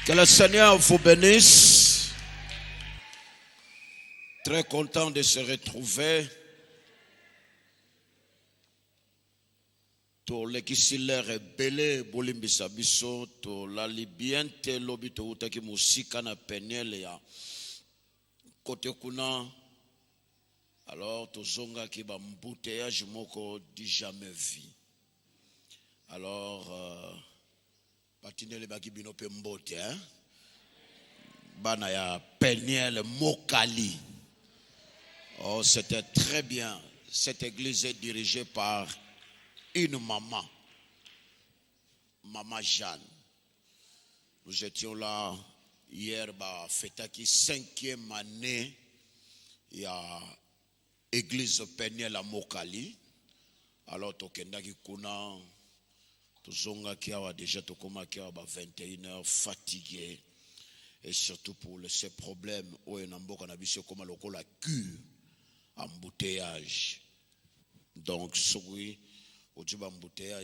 Que le Seigneur vous bénisse. Très content de se retrouver. To lekisile bele bolimbisa biso to la libiente lobi to utaki musika na penele ya kote kuna. Alors to zonga ki ba mbouteillage moko di jamais vu. Alors patinele baki bino pe mbote hein. Bana ya penele mokali. Oh, c'était très bien. Cette église est dirigée par une maman, Maman Jeanne. Nous étions là hier, fêta qui 5e année, il y a église Peniel à Mokali. Alors, tokenda ki kuna, tozonga ki awa déjà tokoma ki awa 21h fatigué. Et surtout pour ces problèmes, où il y a un comme la cure, embouteillage. Donc, oui. Au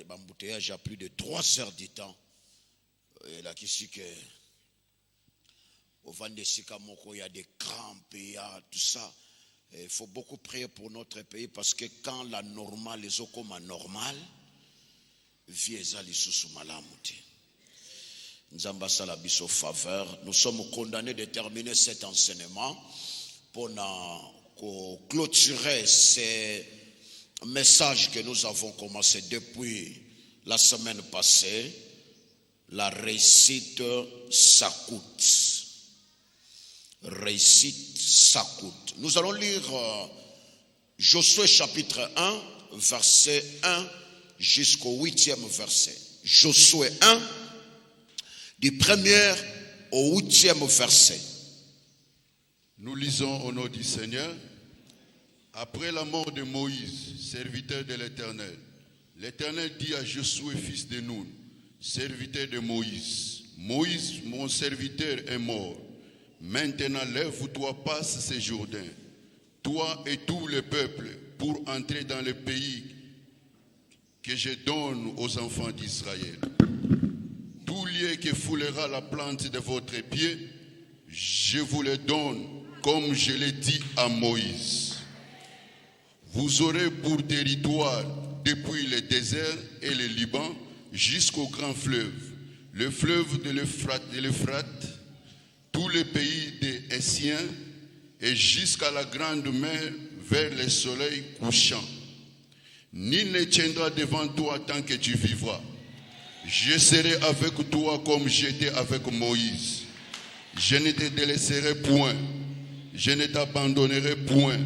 embouteillage à plus de 3 heures du temps. Et là, ici que au Vandesikamoko, il y a des crampes, il y a tout ça. Il faut beaucoup prier pour notre pays parce que quand la normale, les eaux comme normale, nous sommes condamnés de terminer cet enseignement pour clôturer ces message que nous avons commencé depuis la semaine passée. La réussite, ça coûte. Réussite, ça coûte. Nous allons lire Josué chapitre 1, verset 1 jusqu'au 8e verset. Josué 1, du 1er au 8e verset. Nous lisons au nom du Seigneur. Après la mort de Moïse, serviteur de l'Éternel, l'Éternel dit à Josué, fils de Nun, serviteur de Moïse, Moïse, mon serviteur, est mort. Maintenant, lève-toi, passe ce Jourdain, toi et tout le peuple, pour entrer dans le pays que je donne aux enfants d'Israël. Tout lieu qui foulera la plante de votre pied, je vous le donne, comme je l'ai dit à Moïse. Vous aurez pour territoire depuis le désert et le Liban jusqu'au grand fleuve, le fleuve de l'Euphrate, tous les pays des Essiens et jusqu'à la grande mer vers le soleil couchant. Nul ne tiendra devant toi tant que tu vivras. Je serai avec toi comme j'étais avec Moïse. Je ne te délaisserai point, je ne t'abandonnerai point.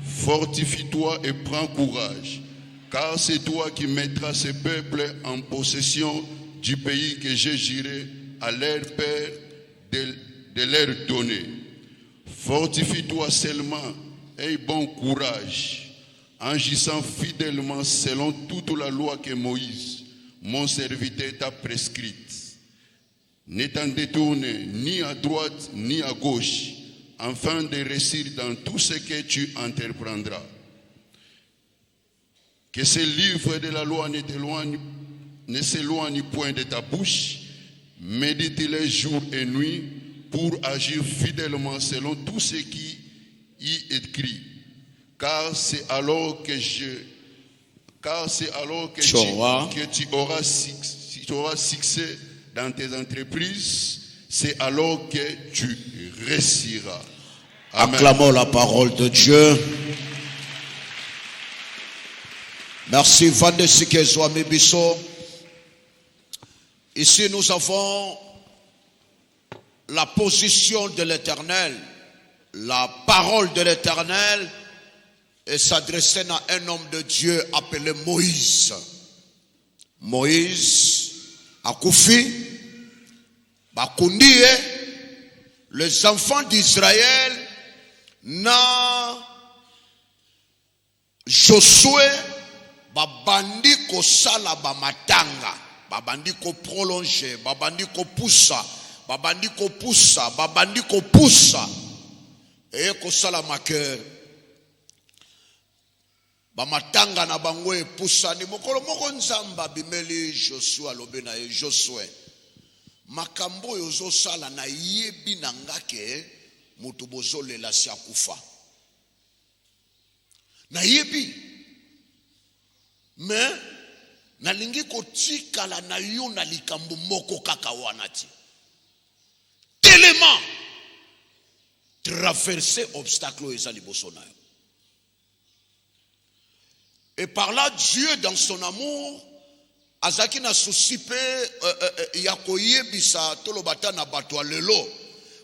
Fortifie-toi et prends courage, car c'est toi qui mettras ce peuple en possession du pays que je jurai à leur père de leur donner. Fortifie-toi seulement et bon courage, agissant fidèlement selon toute la loi que Moïse, mon serviteur, t'a prescrite. Ne t'en détourne ni à droite ni à gauche, afin de réussir dans tout ce que tu entreprendras. Que ce livre de la loi ne s'éloigne point de ta bouche, médite-le jour et nuit pour agir fidèlement selon tout ce qui y est écrit. Car c'est alors que tu auras succès dans tes entreprises, c'est alors que tu réussiras. Amen. Acclamons la parole de Dieu. Merci Vandesike Zwami Biso. Ici nous avons la position de l'Éternel, la parole de l'Éternel et s'adressait à un homme de Dieu appelé Moïse. Moïse a Koufi, Bakundie, les enfants d'Israël, na Josué, babandi ko sala ba matanga, babandi ko prolonger, babandi ko poussa, babandi ko poussa, babandi ko poussa, et ko sala maker. Ba matanga na bango e poussa ni mokolo moko nzamba bimeli Josué alobena e Josué. makambo yozo sala na yebi nangake mutu bozole la si akufa na yebi mais nalingi kotikala na yo na likambo moko kaka wana ti tellement traverser obstacle ezali liboso na yo. Et par là Dieu dans son amour azaki na souci pe ya koyebisa tolobata na bato lelo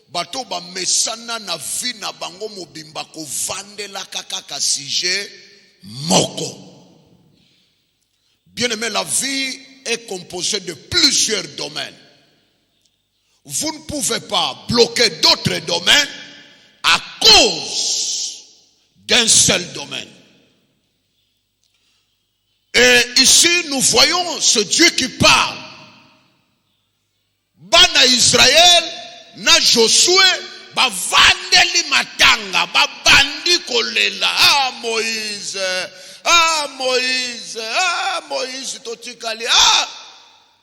bato ba mesana na vie na bango mobimba ko vandela kaka sujet moko. Bien aimé, la vie est composée de plusieurs domaines. Vous ne pouvez pas bloquer d'autres domaines à cause d'un seul domaine. Et ici, nous voyons ce Dieu qui parle. Bana Israël, na Josué, ba vandeli matanga, ba bandi kolela. Ah Moïse, totikali.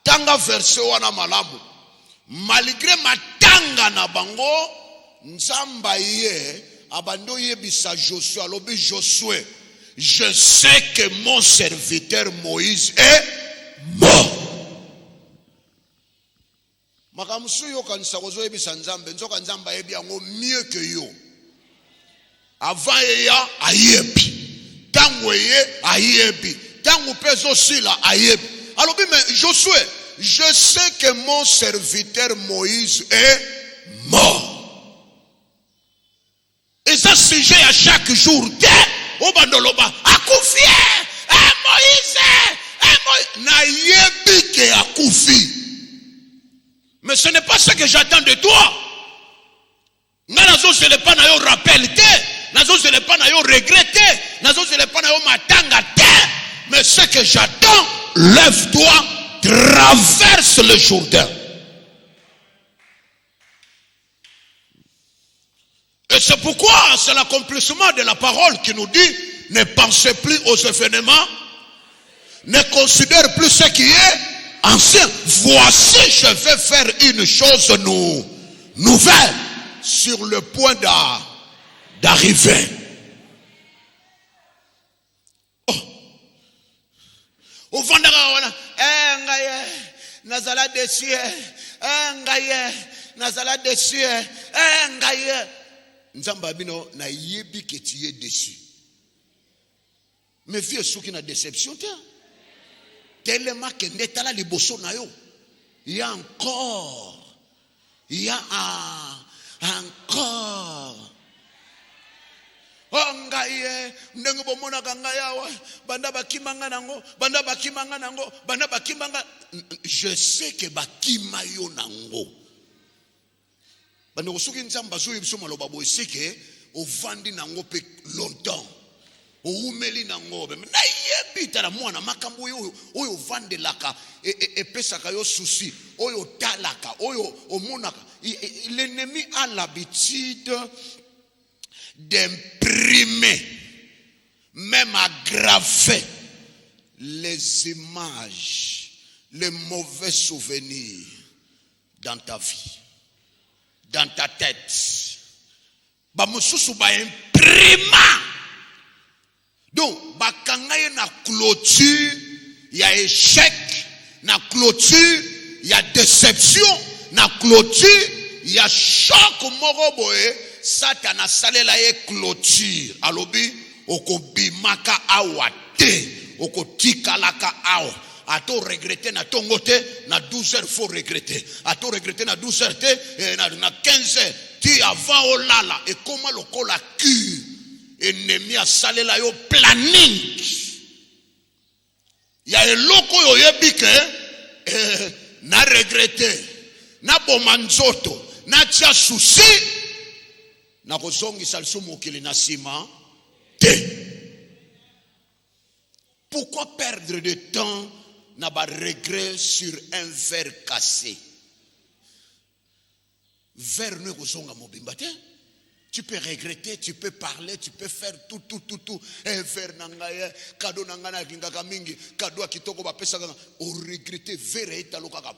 Tanga verset wana malamu. Malgré matanga na bango, nzamba ye, abando yebisa Josué, alobi Josué. Je sais que mon serviteur Moïse est mort. Makamusu yo kanisa kozo yebisa nzambe, nzoka nzamba yebi yango mieux que yo. Avant ya ayebi. Tango ye ayebi. Tango pezo sila ayebi. Alors mais Josué, je sais que mon serviteur Moïse est mort. Et ça sujet à chaque jour. Obandoloba akufie Moïse na yebike akufi. Mais ce n'est pas ce que j'attends de toi. Nazo ce n'est pas na yo rappel te, nazo ce n'est pas na yo regretter, nazo ce n'est pas na yo matanga te, mais ce que j'attends, lève-toi, traverse le Jourdain. Et c'est pourquoi c'est l'accomplissement de la parole qui nous dit ne pensez plus aux événements, ne considère plus ce qui est ancien. Voici, je vais faire une chose nouvelle sur le point d'arriver. Au vendra ngaye nazala dessus ngaye nazala dessus ngaye. Nzamba bino na yebi que tu es déçu. Mais vie est qui na déception te. Tellement que netala liboso na yo. Il y a encore. Il y a encore. Oh ngaye ndenge bomona kangaya wa banda bakimanga nango banda bakimanga nango banda bakimanga. Je sais que bakima yo nango. Bando kosuki nzamba zo yebiso maloba boy seke o vandi nango pe longtemps o umeli nango be na yebita la mwana makambo oyo vandelaka e pesaka yo souci oyo talaka oyo omonaka. L'ennemi a l'habitude d'imprimer, même aggraver les images, les mauvais souvenirs dans ta vie, dans ta tête. Bamususu ba imprima. Donc bakangaye na clôture, il y a échec, na clôture, il y a déception, na clôture, il y a choc moroboe, Satan salela ye clôture. Alobi okobimaka awate, okotikalaka awa. A to regretter na tongote na 12 heures faut regretter. A to regretter na 12 heures te na 15 heures ti avant olala et comment lokola cure ennemi a salela yo planning. Ya eloko yo yebike na regretter na bomanzoto na tia souci na kozongisa liso mokili na sima te. Pourquoi perdre de temps n'a pas regret sur un verre cassé? Verre ne kozonga mobimba te. Tu peux regretter, tu peux parler, tu peux faire tout. Un verre nangaye, cadeau nangana kingaka mingi, cadeau kitoko ba pesa kanga. O regretter verre eta lokaka.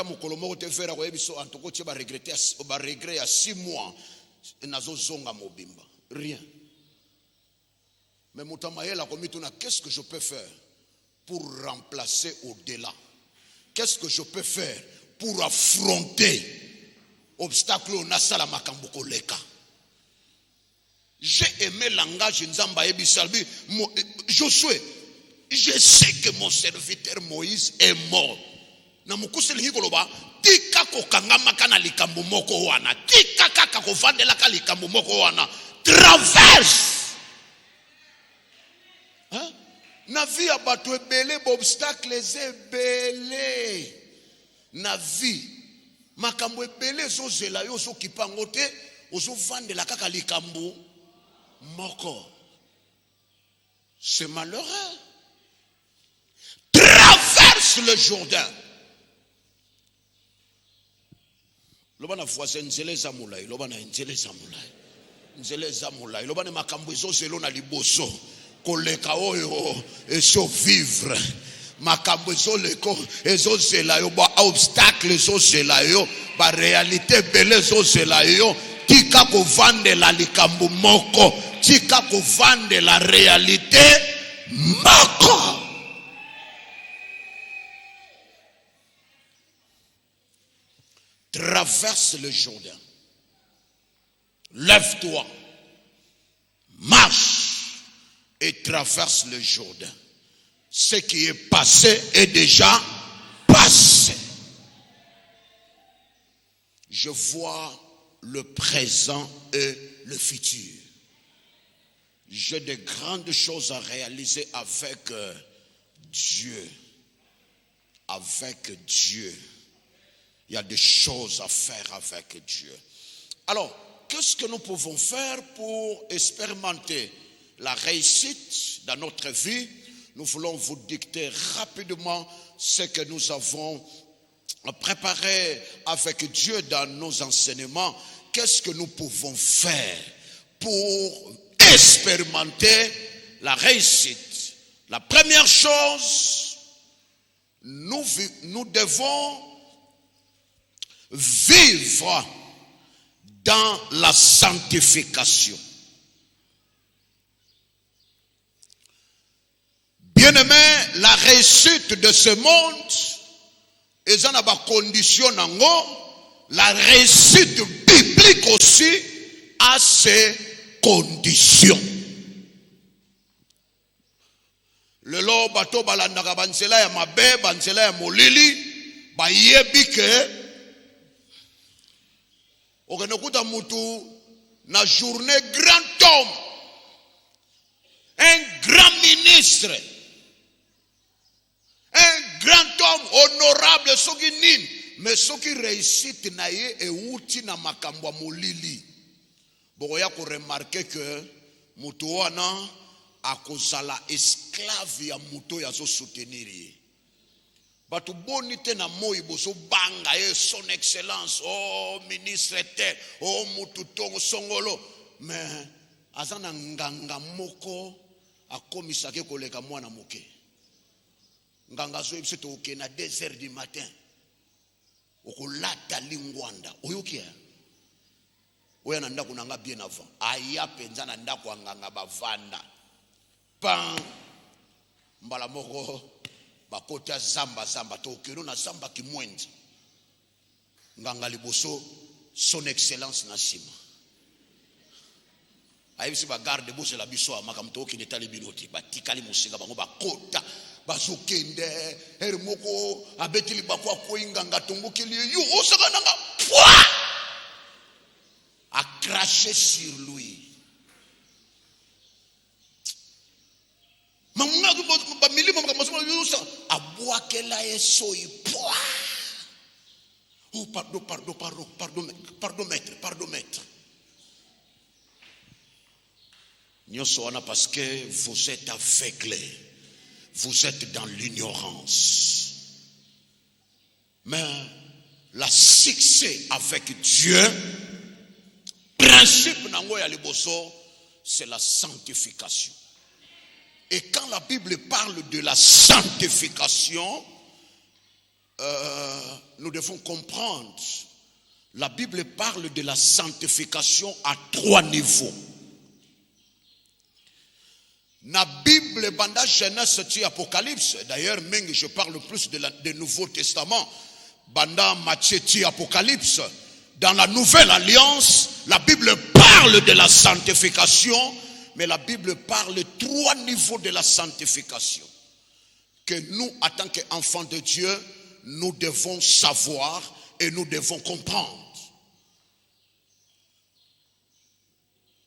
ata mokolo moko te fera ko yebiso antoko tie ba regretter ba regret ya 6 mois nazo zonga mobimba rien. Mais Moutamayela komituna, qu'est-ce que je peux faire pour remplacer au-delà? Qu'est-ce que je peux faire pour affronter obstacle au nasala makambo koleka? J'ai aimé le langage Nzamba Ebisalbi. Josué, je sais que mon serviteur Moïse est mort. Na mukuseli hikoloba tika ko kangama kana likambo moko wana tika kaka ko vandela ka likambo moko wana traverse hein na vie ya bato ebele obstacles ebele na vie makambo ebele ezozela yo ozokipango te ozovandela kaka likambo moko. C'est malheureux. Traverse le Jourdain. Lobana voisin nzele za mulai, lobana nzele za mulai. Nzele za mulai, lobana makambo ezozelo na liboso. Koleka oyo ezo vivre. Makambo ezoleko ezozela yo ba obstacle ezozela yo ba réalité belle ezozela yo tika ko vandela likambo moko, tika ko vandela réalité moko. Traverse le Jourdain. Lève-toi. Marche et traverse le Jourdain. Ce qui est passé est déjà passé. Je vois le présent et le futur. J'ai de grandes choses à réaliser avec Dieu. Avec Dieu. Il y a des choses à faire avec Dieu. Alors, qu'est-ce que nous pouvons faire pour expérimenter la réussite dans notre vie? Nous voulons vous dicter rapidement ce que nous avons préparé avec Dieu dans nos enseignements. Qu'est-ce que nous pouvons faire pour expérimenter la réussite? La première chose, nous devons vivre dans la sanctification. Bien-aimé, la réussite de ce monde est dans la condition la réussite biblique aussi a ses conditions. Le lo bato balandaka bansela ya mabe, bansela ya molili, ba yebike okenokuta mutu na journée grand homme, un grand ministre, un grand homme honorable, soki nini, mais soki réussite na ye e uti na makambo molili. Boya ko remarquer que mutu wana akozala esclave ya mutu ya zo soutenir ye. Batu bonite na moi boso banga ye son excellence, oh ministre tel, oh mututongo songolo, mais azana nganga moko akomisake koleka mwana moke. Nganga zo yebise to ke na 2h du matin. Okolata lingwanda. Oyokia. Oya na ndako nanga bien avant. Aya penza na ndako nganga bavanda. Pan mbala moko bakota zamba to kero na zamba kimwenzi. Nganga liboso son excellence na sima. Ayibisi ba garde boso la biso makamto ki netali binoti batikali musika bango bakota bazokende hermoko abetili bakwa koinga ngatongokeli yo osaka nanga pwa a craché sur lui. Mamunga ba milimo makamosoma yusa abwakela esoi pwa. Oh pardon maître. Parce que vous êtes aveuglés, vous êtes dans l'ignorance. Mais la succès avec Dieu, principe nangoya liboso, c'est la sanctification. Et quand la Bible parle de la sanctification, nous devons comprendre, la Bible parle de la sanctification à 3 niveaux. La Bible, banda Genèse et Apocalypse, d'ailleurs, même je parle plus du Nouveau Testament, banda Matthieu et Apocalypse. Dans la Nouvelle Alliance, la Bible parle de la sanctification, mais la Bible parle de 3 niveaux de la sanctification. Que nous, en tant qu'enfants de Dieu, nous devons savoir et nous devons comprendre.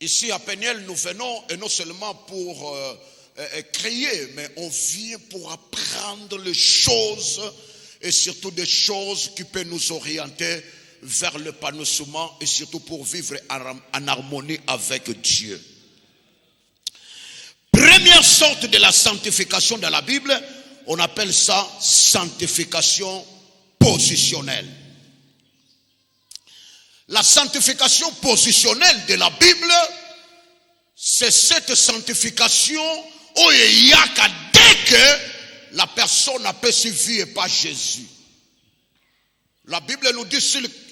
Ici à Peniel, nous venons, et non seulement pour crier, mais on vient pour apprendre les choses, et surtout des choses qui peuvent nous orienter vers l'épanouissement, et surtout pour vivre en harmonie avec Dieu. Première sorte de la sanctification dans la Bible, on appelle ça sanctification positionnelle. La sanctification positionnelle de la Bible, c'est cette sanctification où il y a qu'à dès que la personne n'a pas suivi et pas Jésus. La Bible nous dit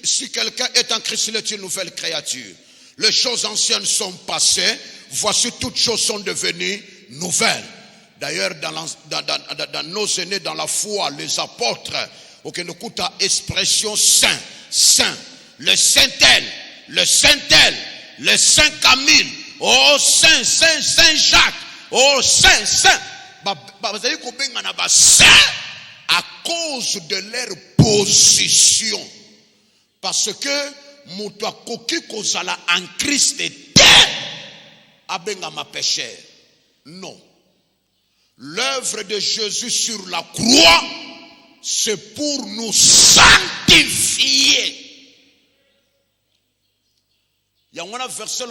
si quelqu'un est en Christ, il est une nouvelle créature. Les choses anciennes sont passées, voici toutes choses sont devenues nouvelles. D'ailleurs, dans nos aînés, dans la foi, les apôtres, auquel nous coûte à expression saint, saint. Le Saint-El, le Saint-El, le Saint-Camille, oh Saint, Saint, Saint-Jacques, oh Saint, Saint. Vous avez compris, saint à cause de leur position. Parce que, moutou koki kozala en Christ était, abenga ma péché. Non. L'œuvre de Jésus sur la croix, c'est pour nous sanctifier. Il y a un verset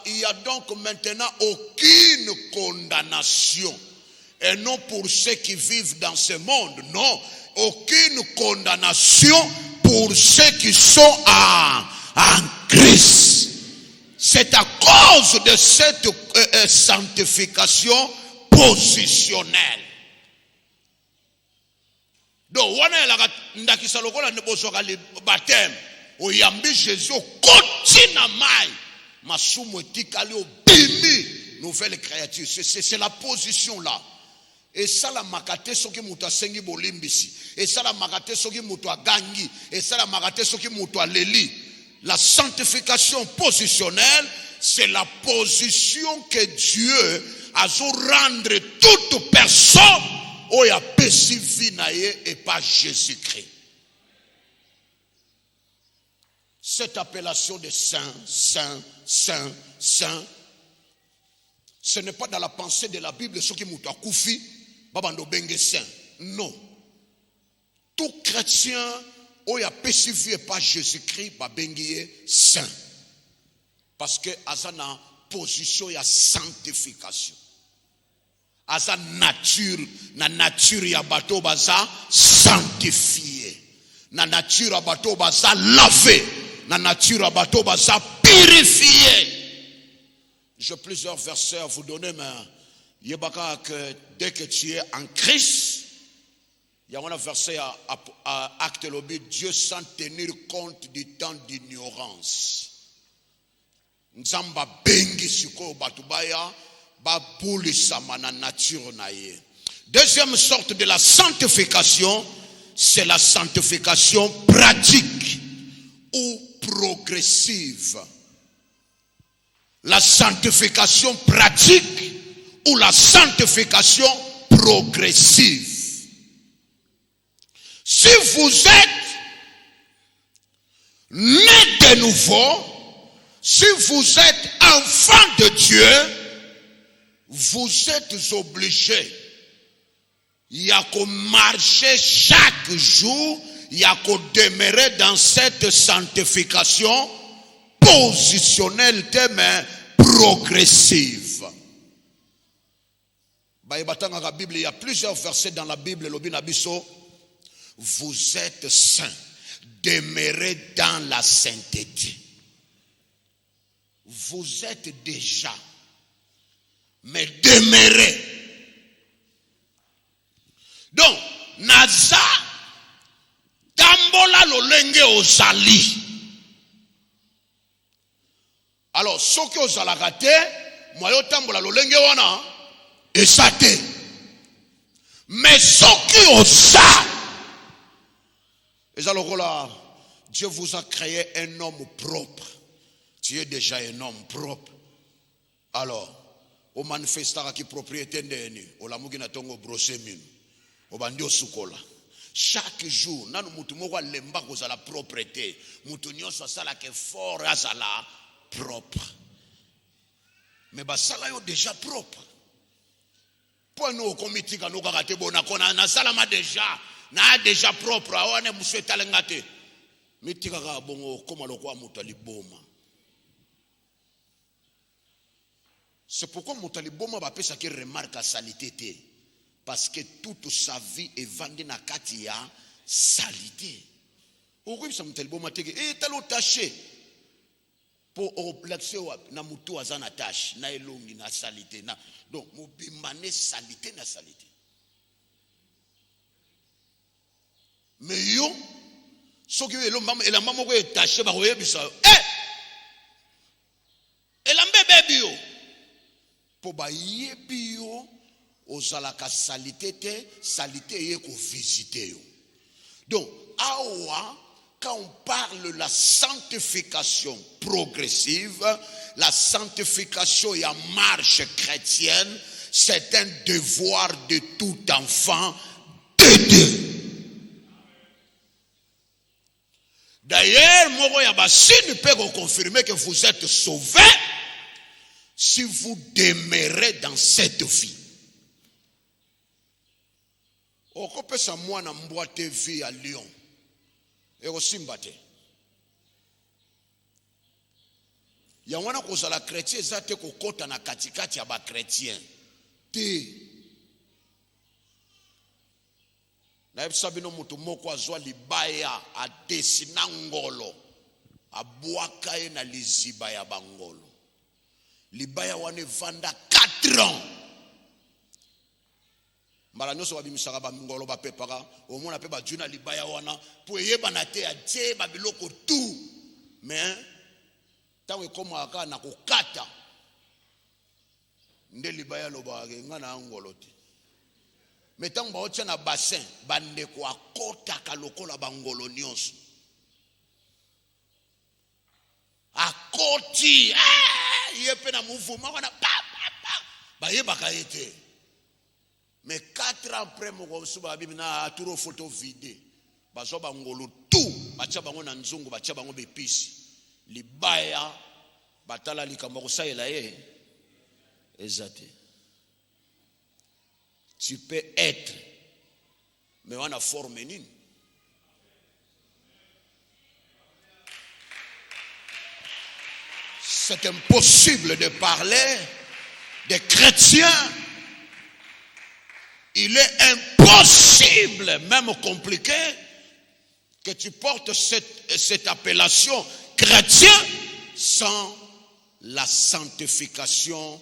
il n'y a donc maintenant aucune condamnation. Et non pour ceux qui vivent dans ce monde. Non, aucune condamnation pour ceux qui sont en Christ. C'est à cause de cette sanctification positionnelle. Donc, on a le baptême. Oyambi Jésus continue mai masumu etikali obimi nouvelle créature. C'est la position là. Et ça la makate soki muto asengi bolimbisi. Et ça la makate soki muto agangi. Et ça la makate soki muto aleli. La sanctification positionnelle, c'est la position que Dieu a dû rendre toute personne où il y a pécifié et pas Jésus-Christ. Cette appellation de saint, saint, saint, saint, ce n'est pas dans la pensée de la Bible, ce qui m'a koufi, babando benge saint. Non. Tout chrétien, où il y a persévéré par Jésus-Christ, babengiye saint. Parce que azana position ya sanctification. Asa nature, na nature ya bato baza sanctifié. Na nature ya bato baza lavé. La nature à bateau ça purifié. J'ai plusieurs versets à vous donner, mais il y a que dès que tu es en Christ, il y a un verset à Acte l'objet, Dieu sans tenir compte du temps d'ignorance. Nzamba bengi siko batubaya ba bulisa mana nature naie. Deuxième sorte de la sanctification, c'est la sanctification pratique ou progressive. La sanctification pratique ou la sanctification progressive. Si vous êtes né de nouveau, si vous êtes enfant de Dieu, vous êtes obligés. Il y a qu'à marcher chaque jour. Il y a qu'à demeurer dans cette sanctification positionnelle, mais progressive. Il y a plusieurs versets dans la Bible. Vous êtes saints, demeurez dans la sainteté. Vous êtes déjà, mais demeurez. Donc, Naza lolenge ozali. Alors soki ozalaka te moyo tambola lolenge wana esate. Mais soki oza eza lokola Dieu vous a créé un homme propre. Tu es déjà un homme propre. Alors o manifestera ki propriété ndeni olamuki na tongo brosser minu obandi osukola. Chaque jour nanu mutu moko alemba kozala propreté mutu nyonso asalaka effort azala propre. Mais basala yo déjà propre. Pour nous komitika no kaka te bona kona na salama déjà propre awane musu etalenga te. Mitika ka bongo koma lokwa mutu aliboma. C'est pourquoi Montaliboma va pesa qui remarque la salité. Parce que toute sa vie est vendue na katia salité. Pourquoi ça Montaliboma teke talo taché pour l'accès na mutu azana tâche na elongi na salité na donc mobimane salité na salité. Mais yo soki elamba moko etaché ba koyebisa elambe bebi yo po ba yebi yo ozalaka salité te salité ye ko visiter yo. Donc awa quand on parle de la sanctification progressive, la sanctification et la marche chrétienne, c'est un devoir de tout enfant de Dieu. D'ailleurs, Moro Yabassi ne peut confirmer que vous êtes sauvés si vous demeurez dans cette vie. Okope sa mwana mboite vie à Lyon. Et aussi mbate. Ya wana kozala chrétien zate kokota na katikati ya ba chrétien. Te. Na ebisabino mutu moko azwa libaya adesina ngolo. Abwaka ye na liziba ya bangolo. Libaya wane vanda 4 ans. Mbala nyonso babimisaka bangolo bapepaka omona pe bajuna libaya wana po eyebana te atie babiloko tout. Mais tango ekomaka na kokata nde libaya lobake nga na ngolo te. Mais tango baotia na bassin bandeko akotaka lokola bangolo nyonso akoti yepe na mouvement wana bayebaka ye te. Mais 4 ans après, je na turo photo vide. Bazo bangolo tout. Bacha bango na nzungu, bacha bango bepisi. Libaya, batala likambo sa elaye. Ezate. Tu peux être, mais on a forme nini. C'est impossible de parler des chrétiens. Il est impossible, même compliqué, que tu portes cette appellation chrétien sans la sanctification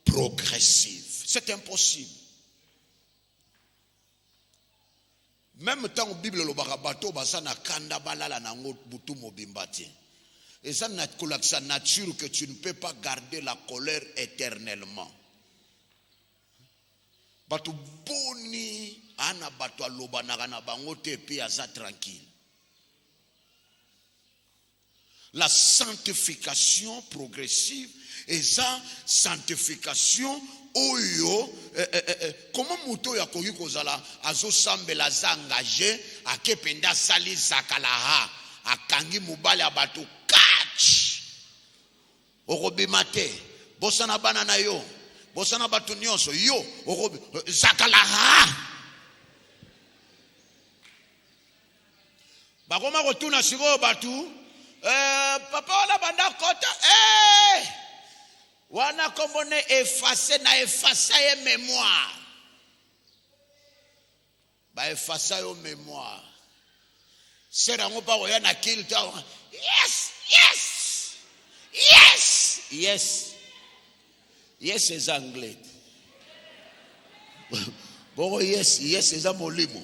progressive. C'est impossible. Même temps, la Bible, le barabato, basana kanda balala nango butu mobimbati. Et ça, c'est nature que tu ne peux pas garder la colère éternellement. Batu boni ana batu aloba na bango te pe aza tranquille. La sanctification progressive et ça sanctification oyo comment muto ya koki kozala azo sambela za engagé akependa sali zakalaha akangi mubale abatu catch okobimate bosana bana na yo bosana batu nyonso yo zakalaha bakoma kotuna siko batu papa wala banda kota wana kombone effacer na effacer ye mémoire ba effacer yo mémoire sera ngo pa oya na kill ta yes is anglais bon yes is a molimo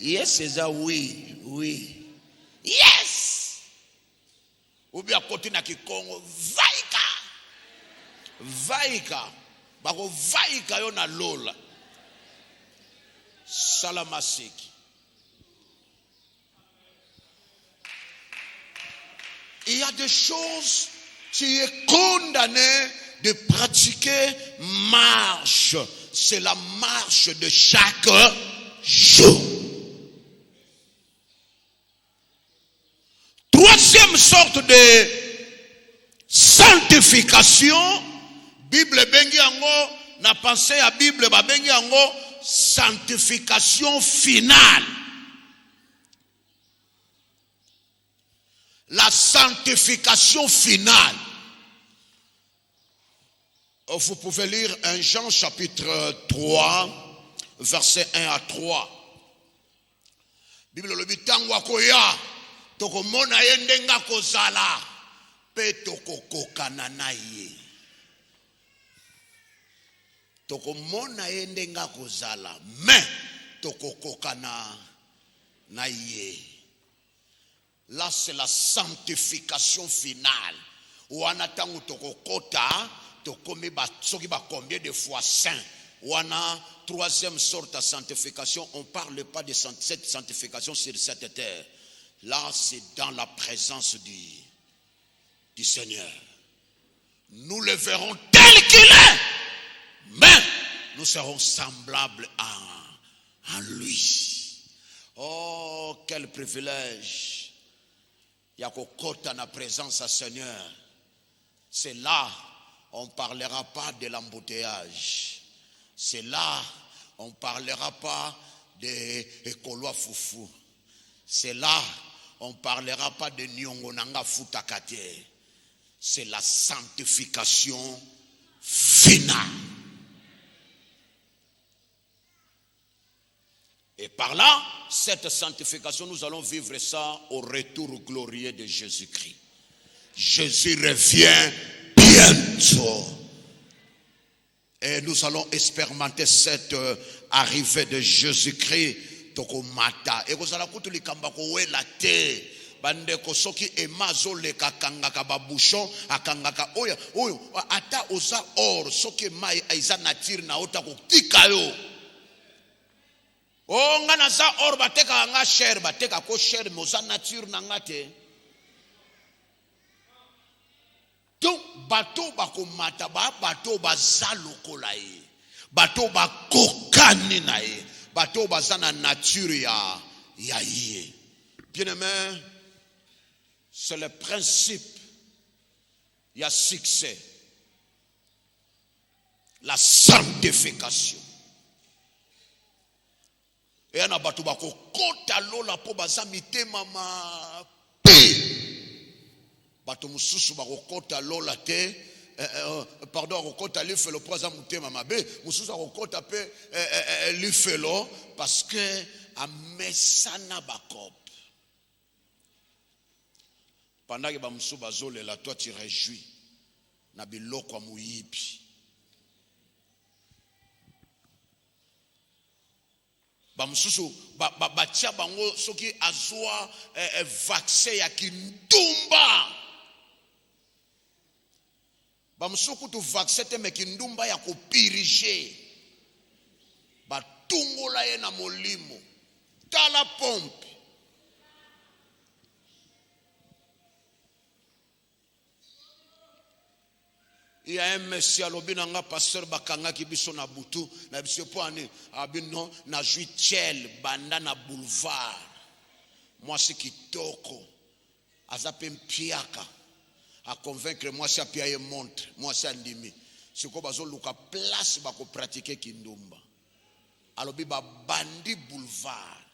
Yes, c'est ça, oui, oui. Yes! Ou bien à côté na Kikongo, vaika! Vaika! Bako vaika yo na lola. Salamasiki. Il y a des choses, tu es condamné de pratiquer marche. C'est la marche de chaque jour. Troisième sorte de sanctification, Bible bengi yango, na pensée à Bible ba bengi yango sanctification finale. La sanctification finale. Vous pouvez lire 1 Jean chapitre 3, versets 1 à 3. Bible le bitango akoya, toko mona yendenga kozala, pe toko kokana na ye. Toko mona yendenga kozala, mais toko kokana na ye. Là, c'est la sanctification finale. Ou en attendant toko kota, toko mi ba soki ba combien de fois saint. Ou en a troisième sorte de sanctification, on ne parle pas de cette sanctification sur cette terre. Là, c'est dans la présence du Seigneur. Nous le verrons tel qu'il est, mais nous serons semblables à lui. Oh, quel privilège! Il y a qu'au na présence à Seigneur. C'est là, on ne parlera pas de l'embouteillage. C'est là, on ne parlera pas de Ekoloa Foufou. C'est là, on ne parlera pas de Nyongonanga Futakate. C'est la sanctification finale. Et par là, cette sanctification, nous allons vivre ça au retour glorieux de Jésus-Christ. Jésus revient bientôt. Et nous allons expérimenter cette arrivée de Jésus-Christ. Tokomata. Et vous allez écouter les kambako la terre. Bandeko soki emazo le kakangaka babuchon akangaka oya oyo ata oza or soki mai aiza nature na ota kotika yo. Oh, ngana za or bateka nga cher bateka ko cher moza nature na ngate. Donc bateau bakomata ba bateau bazalokola ye. Bateau bakokani na ye. Bateau bazana nature ya ye. Bien-aimé, c'est le principe. Il y a succès. La sanctification. Et on a battu bako kota lola po bazamite mama pe. Bato mususu bako kota lola te. Pardon, kota li felo po bazamite mama be. Mususu bako kota pe li felo parce que a mesana bakop. Pendant que ba mususu bazole la toi tu réjouis na biloko muyibi. Bamususu batia bango soki azwa vaccin ya kindumba. Bamususu kutu vaccin te me kindumba ya kopirige. Batungola ye na molimo. Tala pompe. Il y a un monsieur alobinanga pasteur bakanga ki biso na butu na biso po ani abino na juitiel banda na boulevard. Moi c'est kitoko azape mpiaka a convaincre moi c'est pia ye montre moi c'est ndimi siko bazo luka place bako pratiquer kindumba alobi ba bandi boulevard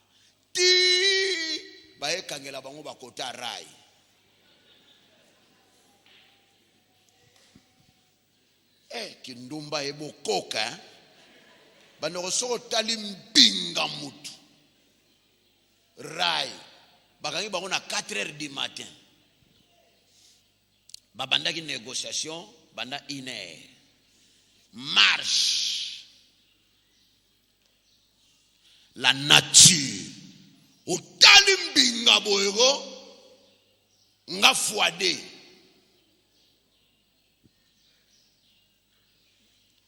ti ba ekangela bango bakota rai. Kindumba ebo koka banoko soko tali mbinga mutu rai bakangi bango na 4h du matin babandaki négociation banda 1h marche la nature otali mbinga boyego nga fuade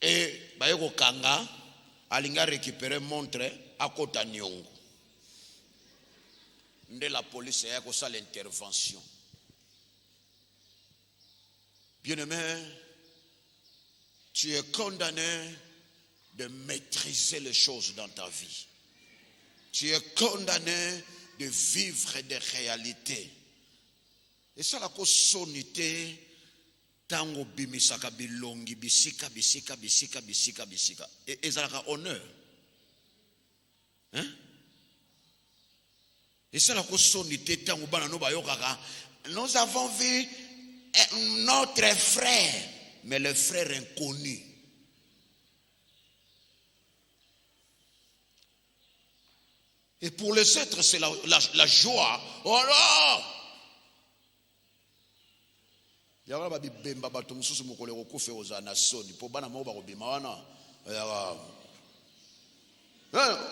et bayeko kanga alinga récupérer montre akota nyongo nde la police ya ko sala l'intervention. Bien-aimé, tu es condamné de maîtriser les choses dans ta vie. Tu es condamné de vivre des réalités. Et ça la sonité tango bimisaka bilongi bisika. Et ça la honneur. Hein? Et ça la sonité tango banano bayokaka. Nous avons vu notre frère, mais le frère inconnu. Et pour les êtres, c'est la joie. Oh là! Il y a des bemba batum sous mon collègue au couffe aux anasoni. Pour bana moba obima wana.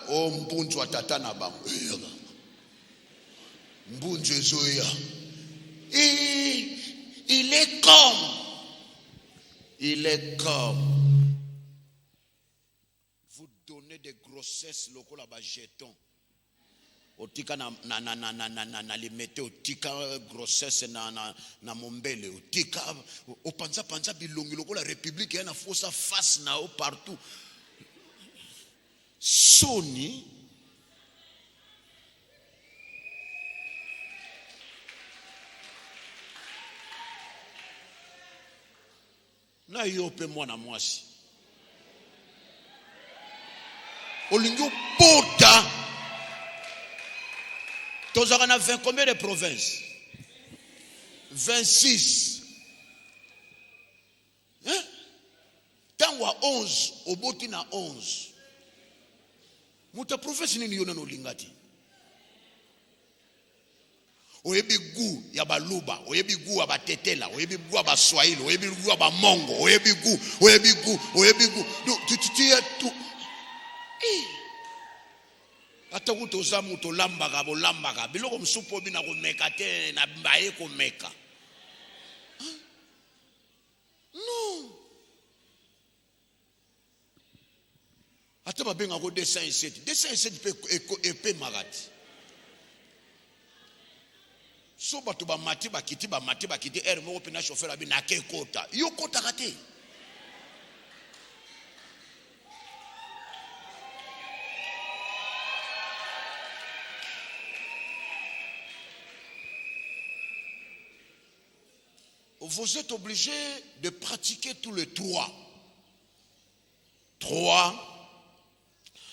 Oh mbunju atata na bam. Mbunju zoya. Il est comme. Vous donnez des grossesses locaux là-bas jetons. Otika na limete otika grossesse na mombele otika opanza bilongi loko la république yana fosa face na o partout soni na yope mwana mwasi olingo pota. Tous en a 20 combien de provinces? 26. Hein? Tant wa 11, au boti na 11. Muta province ni yona no lingati. Oyebi gu ya baluba, oyebi gu ya batetela, oyebi gu ya baswahili, oyebi gu ya bamongo, oyebi gu. Tu es tout. Ata kutoza muto lambaka biloko msupo bina komeka te na baye komeka. Non. Ata babenga ko 207 pe magati. So bato ba mati bakiti er mo pena chauffeur abi na ke kota. Yo kota kate. Vous êtes obligé de pratiquer tous les trois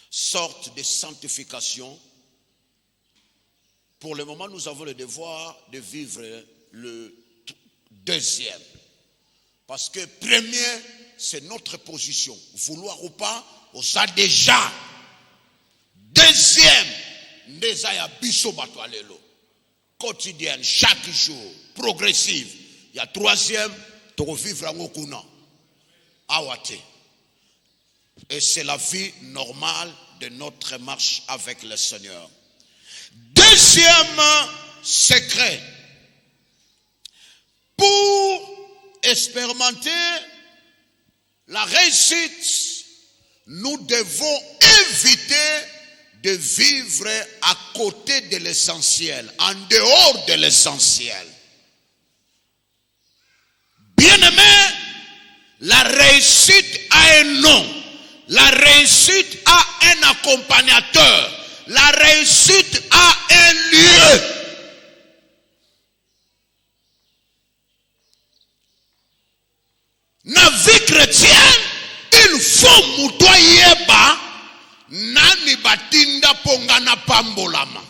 sortes de sanctification. Pour le moment, nous avons le devoir de vivre le deuxième. Parce que premier, c'est notre position. Vouloir ou pas, on a déjà. Deuxième, Ndezaya biso bato alelo. Quotidienne, chaque jour, progressive. Il y a troisième, tu vivre en okuna. Awate. Et c'est la vie normale de notre marche avec le Seigneur. Deuxième secret. Pour expérimenter la réussite, nous devons éviter de vivre à côté de l'essentiel, en dehors de l'essentiel. Bien-aimé, la réussite a un nom. La réussite a un accompagnateur. La réussite a un lieu. Na vie chrétienne, il faut mutoa yeba nani batinda pongana pambolama.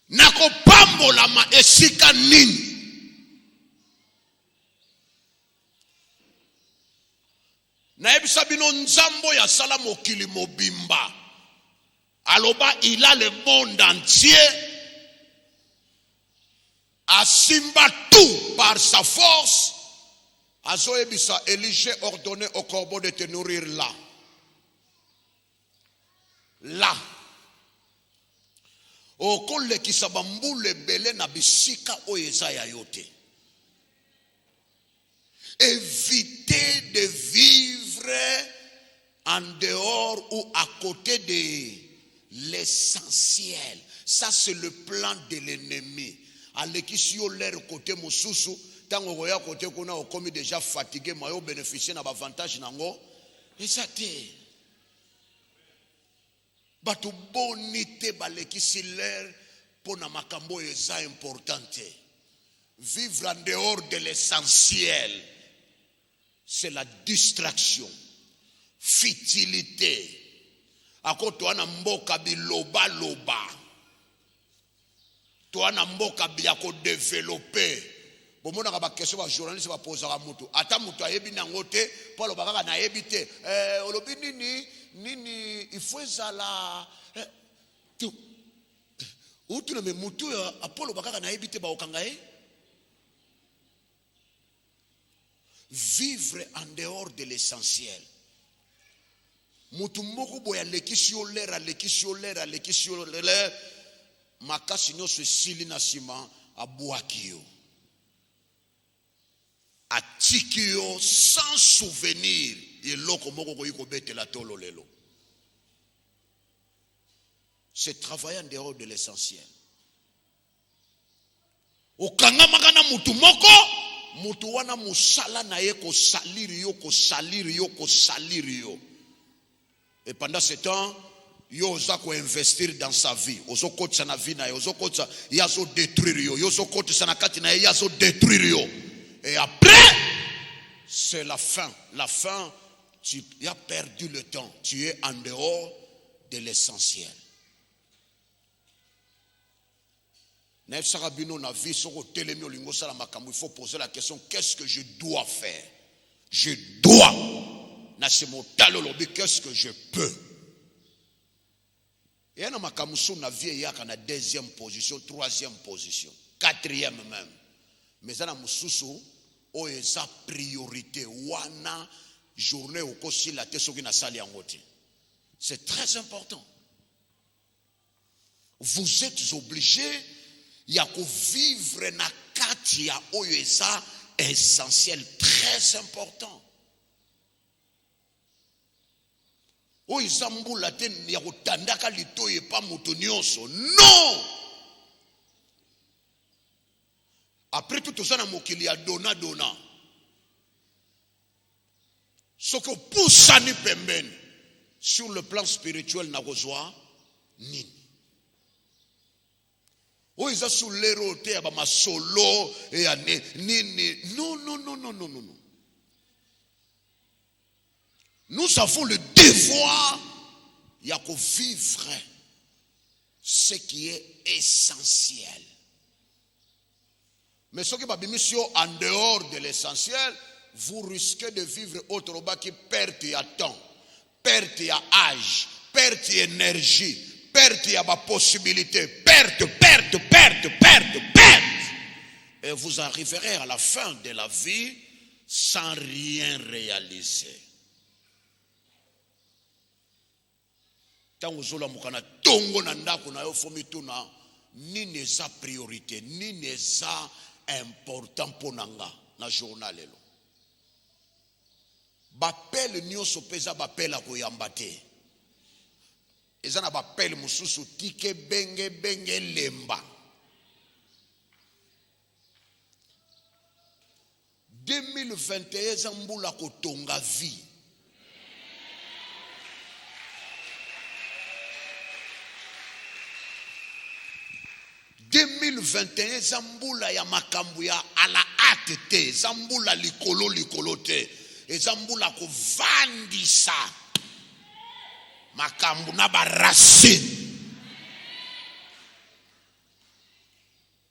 Nako pambolama esika nini. Na ebisa bino nzambo ya sala mokili mobimba. Aloba il a le monde entier. Asimba tout par sa force. Azo ebisa Élie ordonné au corbeau de te nourrir là. Là. okolekisa bambula ebele na bisika oyo eza ya yo te. Évitez de vivre en dehors ou à côté de l'essentiel. Ça c'est le plan de l'ennemi. Alekisi yo l'air côté mosusu, tango goya côté kuna okomi déjà fatigué, mayo bénéficier na avantage nango. Eza te. Batu bonité balekisi l'air pour na makambo eza importante. Vivre en dehors de l'essentiel, c'est la distraction, futilité. Ako toana mboka biloba loba, toana mboka biako développer. Bomona ba question ba journaliste ba poser à mutu. Ata mutu ayebi nango te, Paul bakaka na yebi te. Olobi nini il faut zala tu utu na mutu Apollo bakaka na yebi te ba okangae. Vivre en dehors de l'essentiel. Mutu moko boya lekisi yo lera makasi nyoso sili na sima abwaki yo. Atiki yo sans souvenir eloko moko koyiko betela tolo lelo. C'est travailler en dehors de l'essentiel. Okanga magana mutu moko, mutu wana musala na ye ko saliri yo. Et pendant ce temps, yo oza ko investir dans sa vie. Ozo kotsa na vie na yo, ozo kotsa yazo détruire yo, yozo kotsa na kati na yazo détruire yo. Et après, c'est la fin. La fin, tu as perdu le temps. Tu es en dehors de l'essentiel. Il faut poser la question, qu'est-ce que je dois faire? Je dois. Qu'est-ce que je peux? Et dans ma camusou, na vie, il y a une deuxième position, troisième position, quatrième même. Mais dans ma sous o eza priorité wana journée au kosi la tesoki na sali yangote. C'est très important. Vous êtes obligés ya ko vivre na kati ya oyo eza essentiel, très important. Oyo eza mbula te ya kotandaka litoyi pa moto nyonso. Non! Après tout ça, na mokili ya dona. Ce que poussani pembeni sur le plan spirituel na kozwa nini. Oiza sur l'éroté ya ba masolo et ya nini. Non. Nous avons le devoir ya ko vivre ce qui est essentiel. Mais ce qui va bien en dehors de l'essentiel, vous risquez de vivre autrement qui perte ya temps, perte ya âge, perte ya énergie, perte ya possibilité, perte. Et vous arriverez à la fin de la vie sans rien réaliser. Tant que vous avez tongo na ndako na yo fomi tuna ni neza priorité, ni neza important pour nanga na journal lelo. Bapel nyonso peza bapela koyamba te. Eza na bapel mususu tike benge lemba. 2021 zambula kotonga vie. « 2021 zambula ya makambu ya ala ate te, zambula likolo te, e zambula ko vandisa makambu na baracine.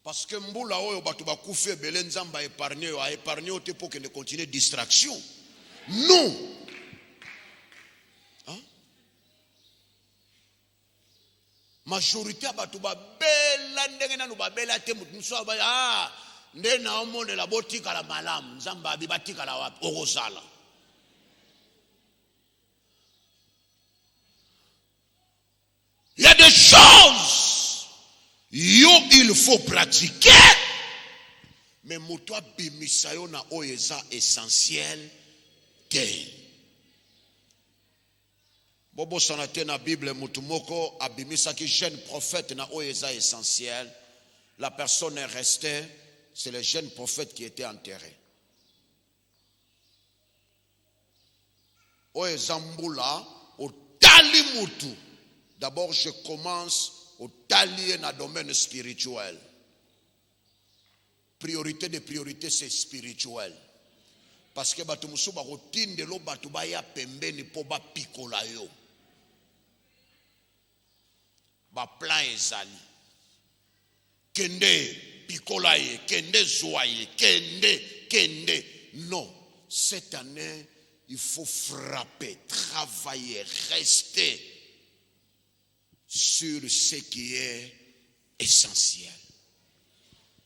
Parce que mbula oyo batu bakufe bele nzamba épargner yo, a épargner te pour que ne continue distraction. Non. Majorité à Batouba bella ndengena no babela te mutu ba nde na omone la botika la malam nzamba bibatika la wapi okozala. Il y a des choses faut pratiquer. Mais moto abimisa yo na oyo eza essentiel te. Bobo sanate na Bible mutu moko abimisa ki jeune prophète na oyo eza essentiel. La personne est restée, c'est le jeune prophète qui était enterré. Oyo eza mbula otali mutu. D'abord je commence au talier na domaine spirituel. Priorité de priorité, c'est spirituel. Parce que batu musu ba rotinde lo batu ba ya pembeni po ba pikola yo. Ba plan ezali. Kende pikola ye, kende zoye, kende. Non, cette année, il faut frapper, travailler, rester sur ce qui est essentiel.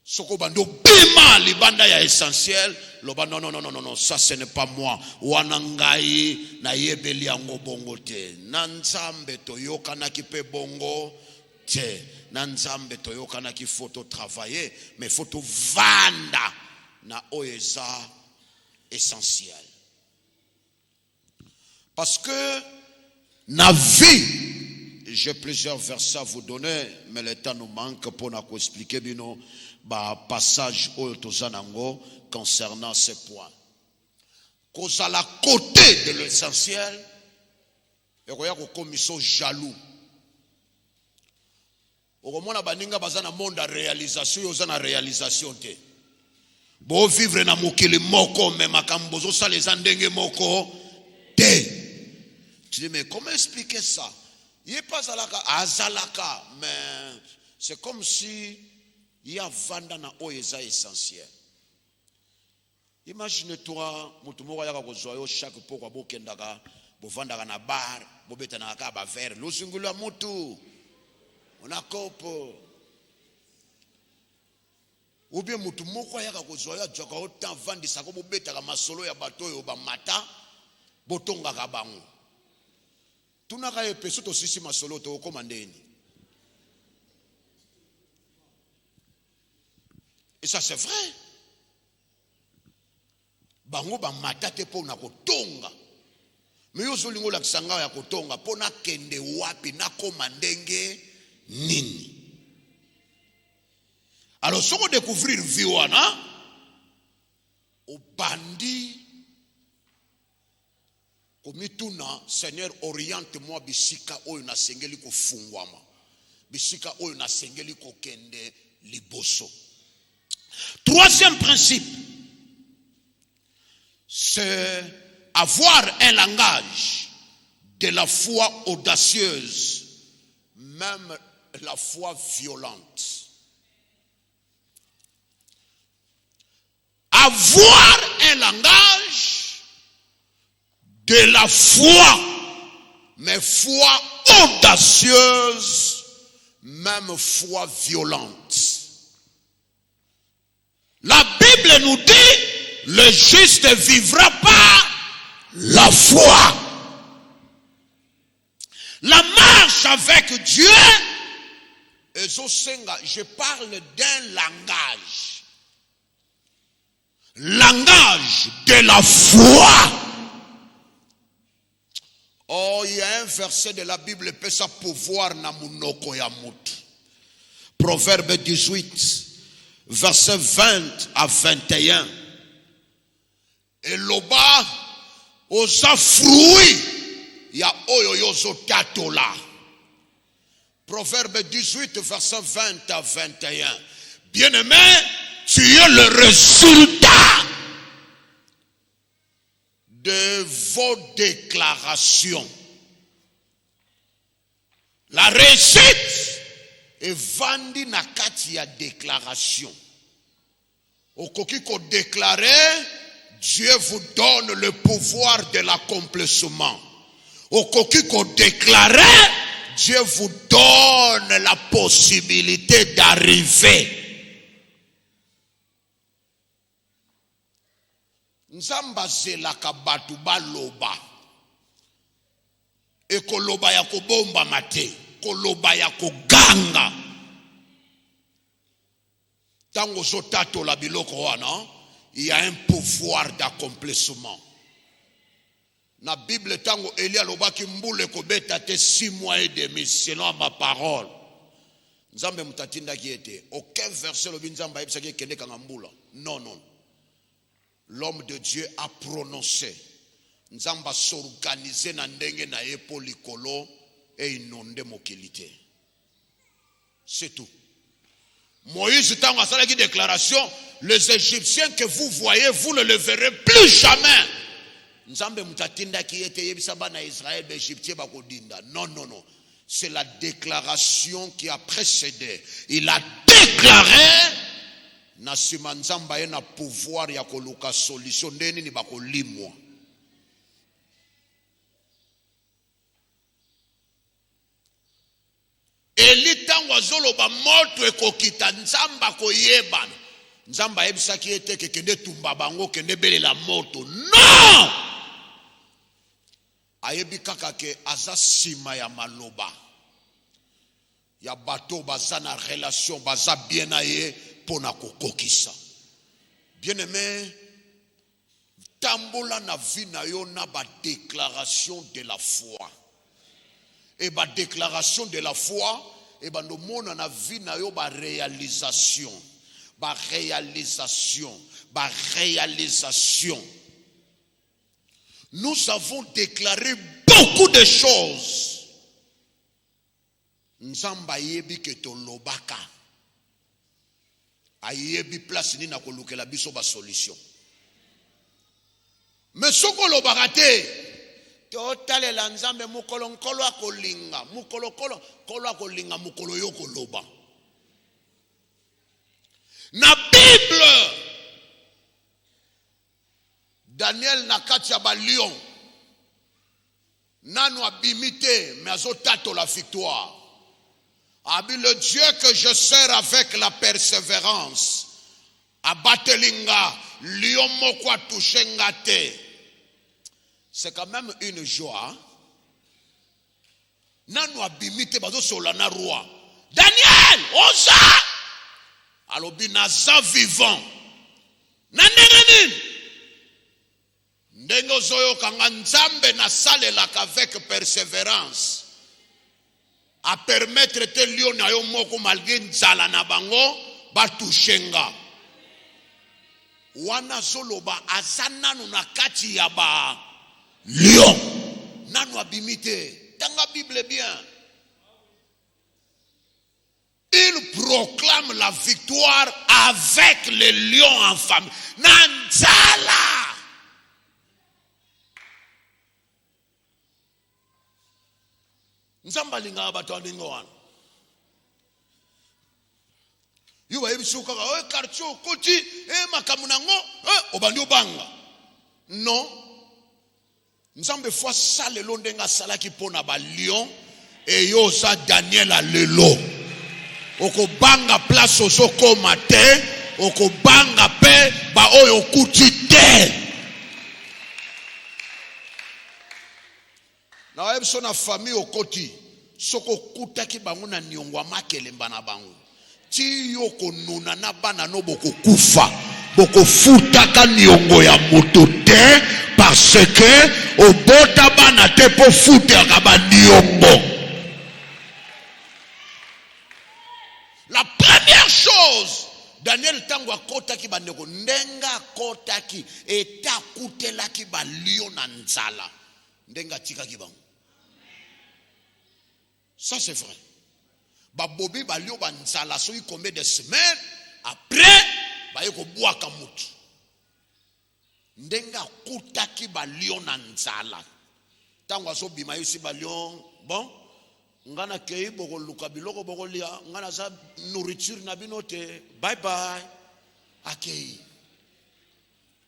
Soko bando bima libanda ya essentiel, loba non, ça ce n'est pas moi. Wanangai na yebeli yango bongo te. Nanzambe toyoka na kipe bongo te. Nanzambe toyoka na ki faut travailler, mais faut vanda na oeza essentiel. Parce que na vie, j'ai plusieurs versets à vous donner, mais le temps nous manque pour nous expliquer bino passage au tozanango concernant ce point. Cause à la côté de l'essentiel, et qu'on y a comme jaloux. Au moins, baninga bazana monde à réalisation, yozana réalisation te. Bo vivre na mokili moko, mais makambozo sa les andenge moko te. Tu dis mais comment expliquer ça? Il n'est pas azalaka, mais c'est comme si il y a vanda na oeza essentiel. Imagine-toi, mutumoko yaka kozwayo chaque poko bokendaka, bovandaka na bar, bobetana ka ba verre, lozungula mutu. On a kopo. Ou bien mutumoko yaka kozwayo djaka autant vandi sako bobetaka masolo ya bato yo ba mata, botonga ka bango. Tunaka epeso to sisi masolo to komandeni. Et ça c'est vrai. Bango ba matate po na kotonga. Mais yo zolingo la kisanga ya kotonga po na kende wapi na komandenge nini. Alors si on découvrir viwana au bandi komituna Seigneur oriente-moi bisika oyo na sengeli ko fungwama. Bisika oyo na sengeli ko kende liboso. Troisième principe, c'est avoir un langage de la foi audacieuse, même la foi violente. Avoir un langage de la foi, mais foi audacieuse, même foi violente. La Bible nous dit, le juste vivra par la foi. La marche avec Dieu, je parle d'un langage. Langage de la foi. Oh, il y a un verset de la Bible qui peut ça pouvoir na munoko ya mutu. Proverbe 18. Verset 20 à 21. Et loba osa fruit ya oyo yozo tatola. Proverbe 18 verset 20 à 21. Bien-aimé, tu es le résultat de vos déclarations. La réussite et vandi na kati ya déclaration. Okoki ko déclarer, Dieu vous donne le pouvoir de l'accomplissement. Okoki ko déclarer, Dieu vous donne la possibilité d'arriver. Nzamba zelaka batu baloba. Ekoloba ya kobomba mate. Koloba ya koganga. Tango zotato la biloko wana, il y a un pouvoir d'accomplissement. Na Bible tango Elia lobaki mbule kobeta te 6 mois et demi selon ma parole. Nzambe mutatinda ki ete aucun verset lobi nzamba yebisaki kende kanga mbula. Non non. L'homme de Dieu a prononcé. Nzamba s'organiser na ndenge na yepo likolo et inonde mokilité. C'est tout. Moïse tango asalaki déclaration, les Égyptiens que vous voyez, vous ne le verrez plus jamais. Nzambe mutatinda ki ete yebisa bana Israël be Égyptien bakodinda. Non non non. C'est la déclaration qui a précédé. Il a déclaré na sima nzamba ye na pouvoir ya koluka solution ndeni ni bakolimwa. Eli tango azoloba moto ekokita nzamba koyebana. Nzamba yebisaki ete kende tumba bango kende belela moto. Non! Ayebi kaka ke aza sima ya maloba. Ya bato baza na relation baza bien aye pona kokokisa. Bien aimé, tambola na vie na yo na ba déclaration de la foi. Et ba déclaration de la foi et ba no mona na vie na yo ba réalisation. Ba réalisation, ba réalisation. Nous avons déclaré beaucoup de choses. Nzamba yebi ke to lobaka. Ayebi place ni na kolukela biso ba solution. Mais soko lobaka te. Totalela nzambe mukolo nkolo akolinga, mukolo kolo akolinga mukolo yo koloba. Na Bible Daniel nakati ya ba lion. Nanu abimité mais azotato la victoire. Abi le Dieu que je sers avec la persévérance. Abatelinga lion moko touchenga te. C'est quand même une joie. Nanu abimité bazo solana roi. Daniel, oza! Alobi naza vivant. Nanenganin. Ndengo zoyo kanga nzambe na salelaka avec persévérance. A permettre te lion na yo moko malgré nzala na bango batushenga. Wana zoloba azananu na kati ya ba lion. Nanu abimite. Tanga Bible bien. Il proclame la victoire avec les lions en famille. Nanzala. Nzamba linga abato alingo wana. Yuba yebisuka ka karcho koti makamunango obandi obanga. Non. Nzambe fois sale londenga salaki pona ba lion et yo sa Daniel a lelo. Oko banga place osoko mate, oko banga pe ba oyo kuti te. Na webso na famille okoti soko kutaki bango na niongwa makelemba na bango ti yoko nuna na bana no boko kufa boko futaka niongo ya moto te parce que obota bana te po futaka ba niongo. La première chose Daniel tango akotaki bandeko ndenga akotaki eta kutelaki ba lion na nzala ndenga tikaki bango. Ça c'est vrai. Babobi balio banzala so combien de semaines après ba yeko boaka mutu. Ndenga kutaki balio na nzala. Tango aso bima yisi balio bon ngana kei boko luka biloko boko lia ngana za nourriture na binote bye bye akei.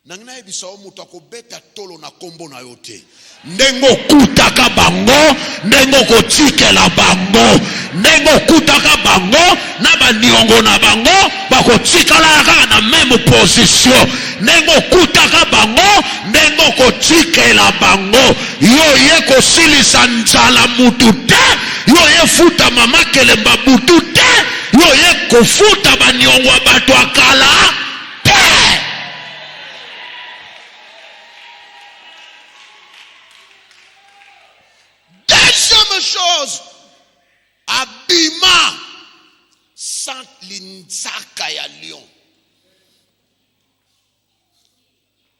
Nangina ebisa omutu akobeta tolo na kombo na yote. Nengo kutaka bango, nengo kotikela bango, nengo kutaka bango, na ba niongo na bango, bako tikala kaka na même position. Nengo kutaka bango, nengo kotikela bango. Yo ye kosilisa nzala mutu te, yo ye futa mama kelemba mutu te, yo ye kofuta baniongo bato akala te. Deuxième chose, abima sans l'insaka ya lion.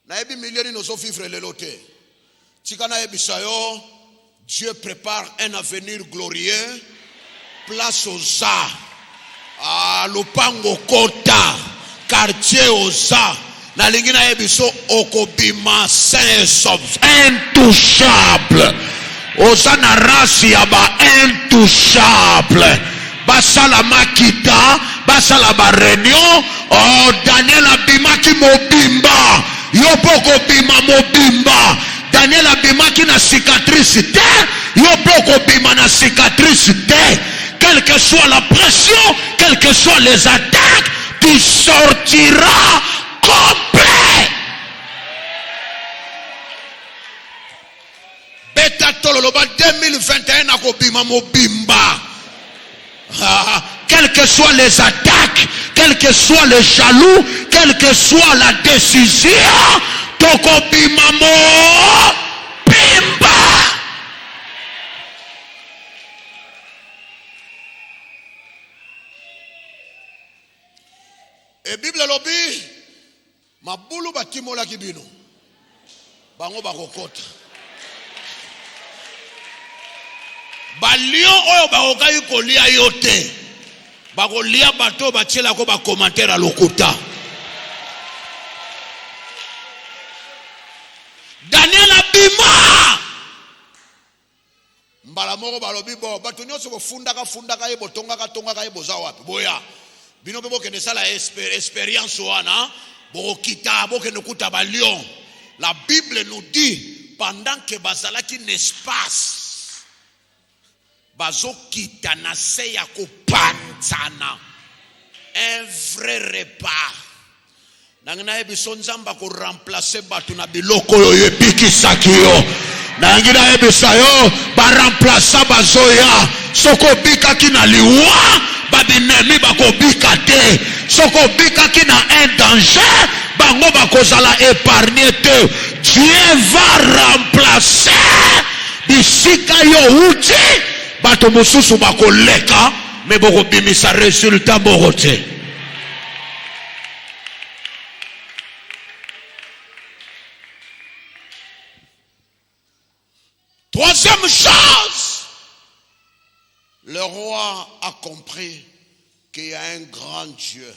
Na ebi milioni no so vivre le loté. Tikana ebisayo, Dieu prépare un avenir glorieux. Place aux arts. Ah, Lupango Kota, quartier aux arts. Na lingina ebiso okobima saint intouchable. Osana rasi aba intouchable. Basala makita, basala ba réunion. Oh, Daniel abimaki mobimba. Yopoko bima mobimba. Daniel abimaki na cicatrice te. Yopoko bima na cicatrice te. Quelle que soit la pression, quelles que soient les attaques, tu sortiras complet. Beta tololoba 2021 akobima mobimba. Quelles que soient les attaques, quels que soient les jaloux, quelle que soit la décision, tokobima mobimba. Et Bible lobi mabulu batimola kibino bango bakokota balion oyo bakokai kolia yo te bakolia bato batiela ko ba commentaire à lokuta. Daniel abima mbala moko balobi bo bato nyonso bofundaka ye botongaka ye boza wapi boya bino pe bokende sala expérience wana bokita bokende kuta ba lion. La Bible nous dit pendant que bazalaki n'espace bazokita na se ya kopanzana un vrai repas nangina ebiso nzamba ko remplacer batu na biloko yo yebikisaki yo nangina ebisa yo ba remplacer bazoya soko bikaki na liwa babinemi bakobika te soko bikaki na un danger bango bakozala épargné te. Dieu va remplacer bisika yo uti bato mosusu bakoleka me bokobimisa résultat moko te. Troisième chose, le roi a compris qu'il y a un grand Dieu.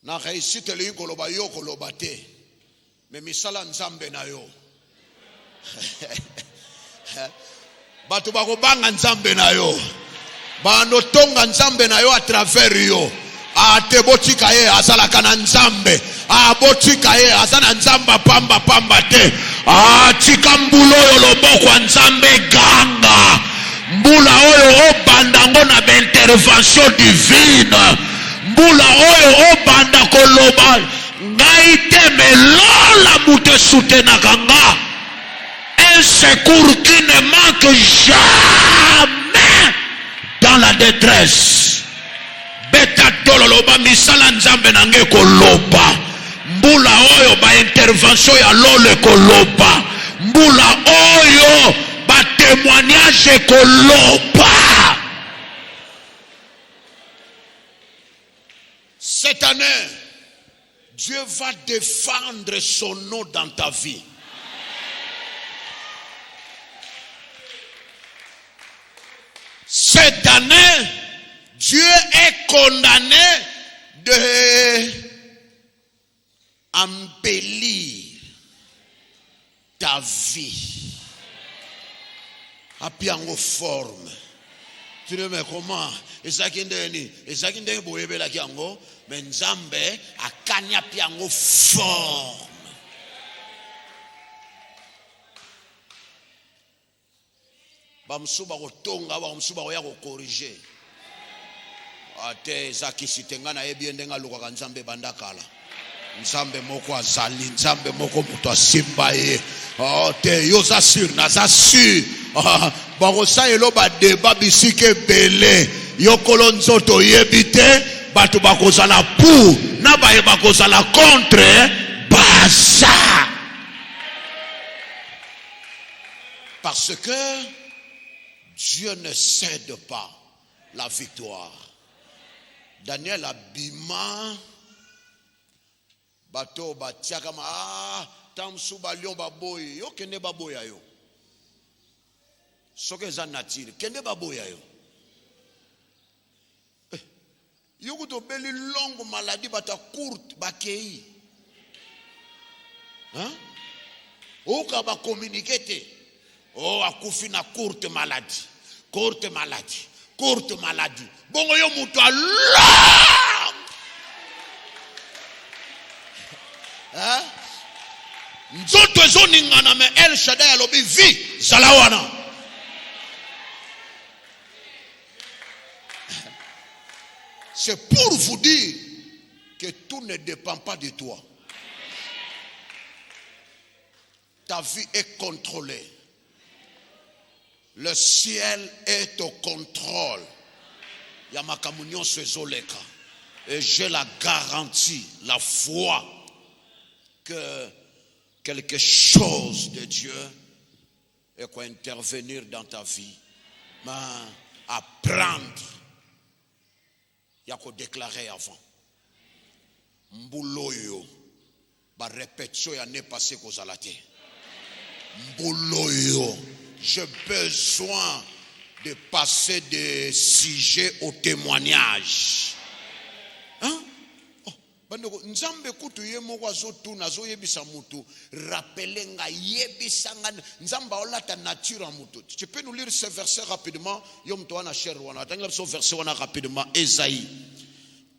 Na réussite li koloba yo koloba te. Mais misala nzambe na yo. Batu bakobanga nzambe na yo. Bano tonga nzambe na yo à travers yo. A te botika ye azalaka na nzambe. A botika ye azana nzamba pamba te. A tika mbulo yo loboko nzambe ganga. Mbula oyo obandango na intervention divine. Mbula oyo obanda koloba ngai te melola mute soutenaka kanga. Un secours qui ne manque jamais dans la détresse. Beta tololoba misala nzambe nange koloba. Mbula oyo ba intervention ya lole koloba. Mbula oyo ba témoignage koloba. Cette année, Dieu va défendre son nom dans ta vie. Cette année, Dieu est condamné de embellir ta vie. À piango forme. Tu ne me comment? Ezakinde boyebela kiango, mais Nzambe akanya piango forme. Bamsuba kotonga bamsuba koya ko corriger. Ate zaki sitenga na ebiende nga luka Nzambe bandakala. Nzambe moko azali, Nzambe moko muto asimba ye. Te yo za sur na za sur. Barosa elo ba débat bisike belé. yokolo nzoto yebite bato bakozala pour na baye bakozala contre baza. Parce que Dieu ne cède pas la victoire. Daniel abima bato batiaka ma tamsu balion baboy yo kende baboya yo. Soke za nature kende baboya yo. Yo to beli longue maladie bata courte bakei. Hein? Oka ba communiquer te. Oh akufi na courte maladie. Courte maladie. Courte maladie. Bongo yo mutu Allah. Hein? Nzoto ezoningana me El Shaddai alobi vi zalawana. C'est pour vous dire que tout ne dépend pas de toi. Ta vie est contrôlée. Le ciel est au contrôle. Yamakamunion Sezoleka. Et j'ai la garantie, la foi que quelque chose de Dieu est quoi intervenir dans ta vie. Mais apprendre. Il y a qu'à déclarer avant. Mbouloyo. Ba répétition y a n'est passé qu'aux alatés. Mbouloyo. J'ai besoin de passer des sujets au témoignage. Hein? Bandeko nzambe kutu ye moko azotu nazo yebisa mutu rappeler nga yebisa nga nzamba olata nature en mutu. Tu peux nous lire ce verset rapidement yom to ana cher wana atanga ce verset wana rapidement Ésaïe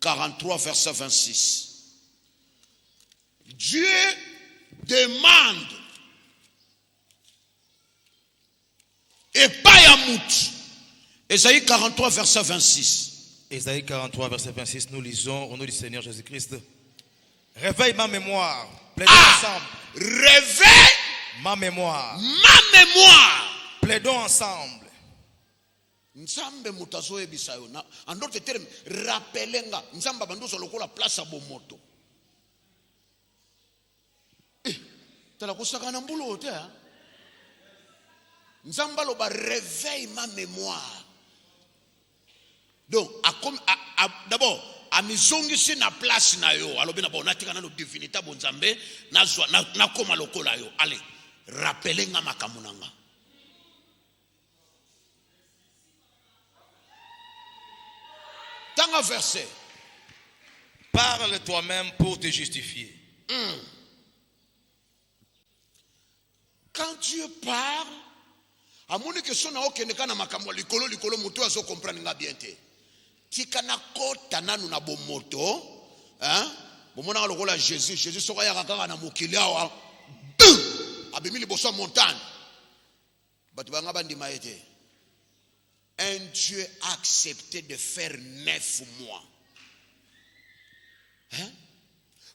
43 verset 26. Dieu demande et pas ya mutu. Ésaïe 43 verset 26. Ésaïe 43, verset 26, nous lisons au nom du Seigneur Jésus-Christ. Réveille ma mémoire. Plaidons ensemble. Réveille ma mémoire. Ma mémoire. Plaidons ensemble. Nzambe mutazo ebisa yo na en d'autres termes rappelenga nzamba bandozo lokola place abomoto. Tala kosaka na mbulo te. Nzamba lo ba réveille ma mémoire. Donc, d'abord, à mizongisi na place na yo, alobi na bona tika na no divinité bonzambe na koma lokola yo. Allez, rappelenga makamunanga. Dans un verset, parle toi-même pour te justifier. Quand Dieu parle, à mon question na okende kana makamwa likolo muto azo comprendre nga bien te. Tika na kota nanu na bomoto, hein? Bomona lokola Jésus soka ya kaka na mokili awa. Abimi liboso montagne. Batu banga bandima ete. Un Dieu a accepté de faire 9 mois. Hein?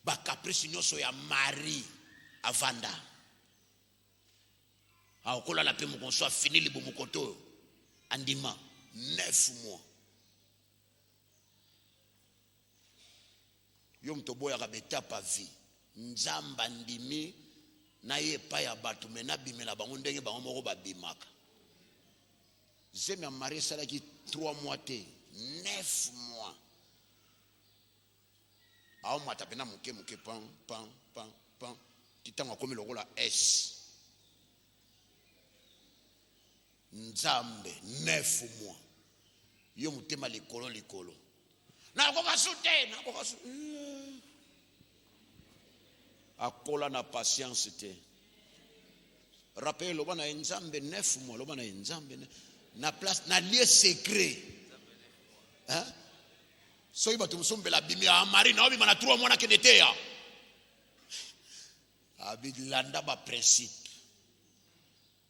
Ba caprice nyoso ya Marie avanda. Aokola la pe mo soit fini le bomokoto andima 9 mois. Yom toboya ka beta pa vie. Nzamba ndimi na ye pa ya batu mena bimela bango ndenge bango moko ba bimaka. Zemi ya Marie sala ki 3 mois te 9 mois. Aho matapena muke pan titanga komi lokola S. Nzambe 9 mois. Yo mutema likolo. Na koka sute, na koka sute. Akola na patience te. Rappel loba na nzambe 9 mois, loba na nzambe na place na lieu secret. Hein? Soki batu musombe la bimi ya Marie na obi mana 3 mois na kedete ya. Abidlanda ba principe.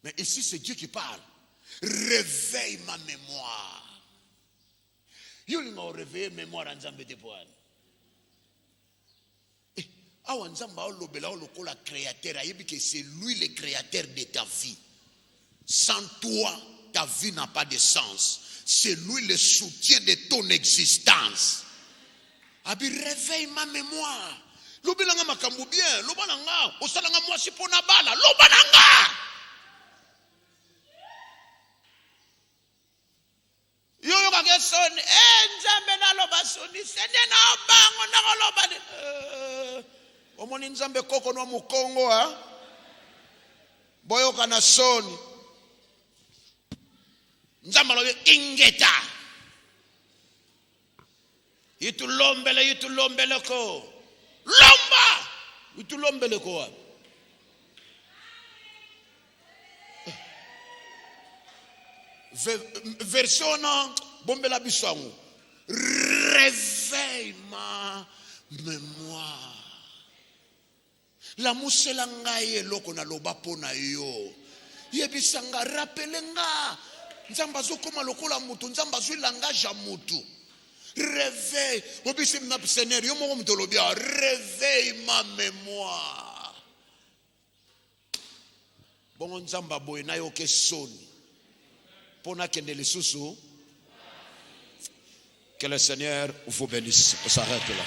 Mais ici c'est Dieu qui parle. Réveille ma mémoire. Yo linga réveiller mémoire nzambe te poane. Awa nzamba olobela olokola créateur ayebi que c'est lui le créateur de ta vie. Sans toi, ta vie n'a pas de sens. C'est lui le soutien de ton existence. Abi réveille ma mémoire. Lobilanga makambu bien, lobananga, osalanga mwasi pona bala, lobananga. Yo kage soni, nzambe na loba soni, sende na bango na loba. Omoni nzambe koko no mukongo ha. Boyo kana soni. Nzambe lobe ingeta. Yitulombele ko. Lomba! Yitulombele ko. Version bombela bisango. Réveille ma mémoire. La musela ngai eloko na loba pona yo. Yebisanga rappelenga. Nzamba zokoma lokola mutu, nzamba zwi langage ya mutu. Réveille. Obisim na Seigneur, yo mo mtolobia, réveille ma mémoire. Bongo nzamba boy na yo ke soni. Pona kende lisusu. Que le Seigneur vous bénisse. On s'arrête là.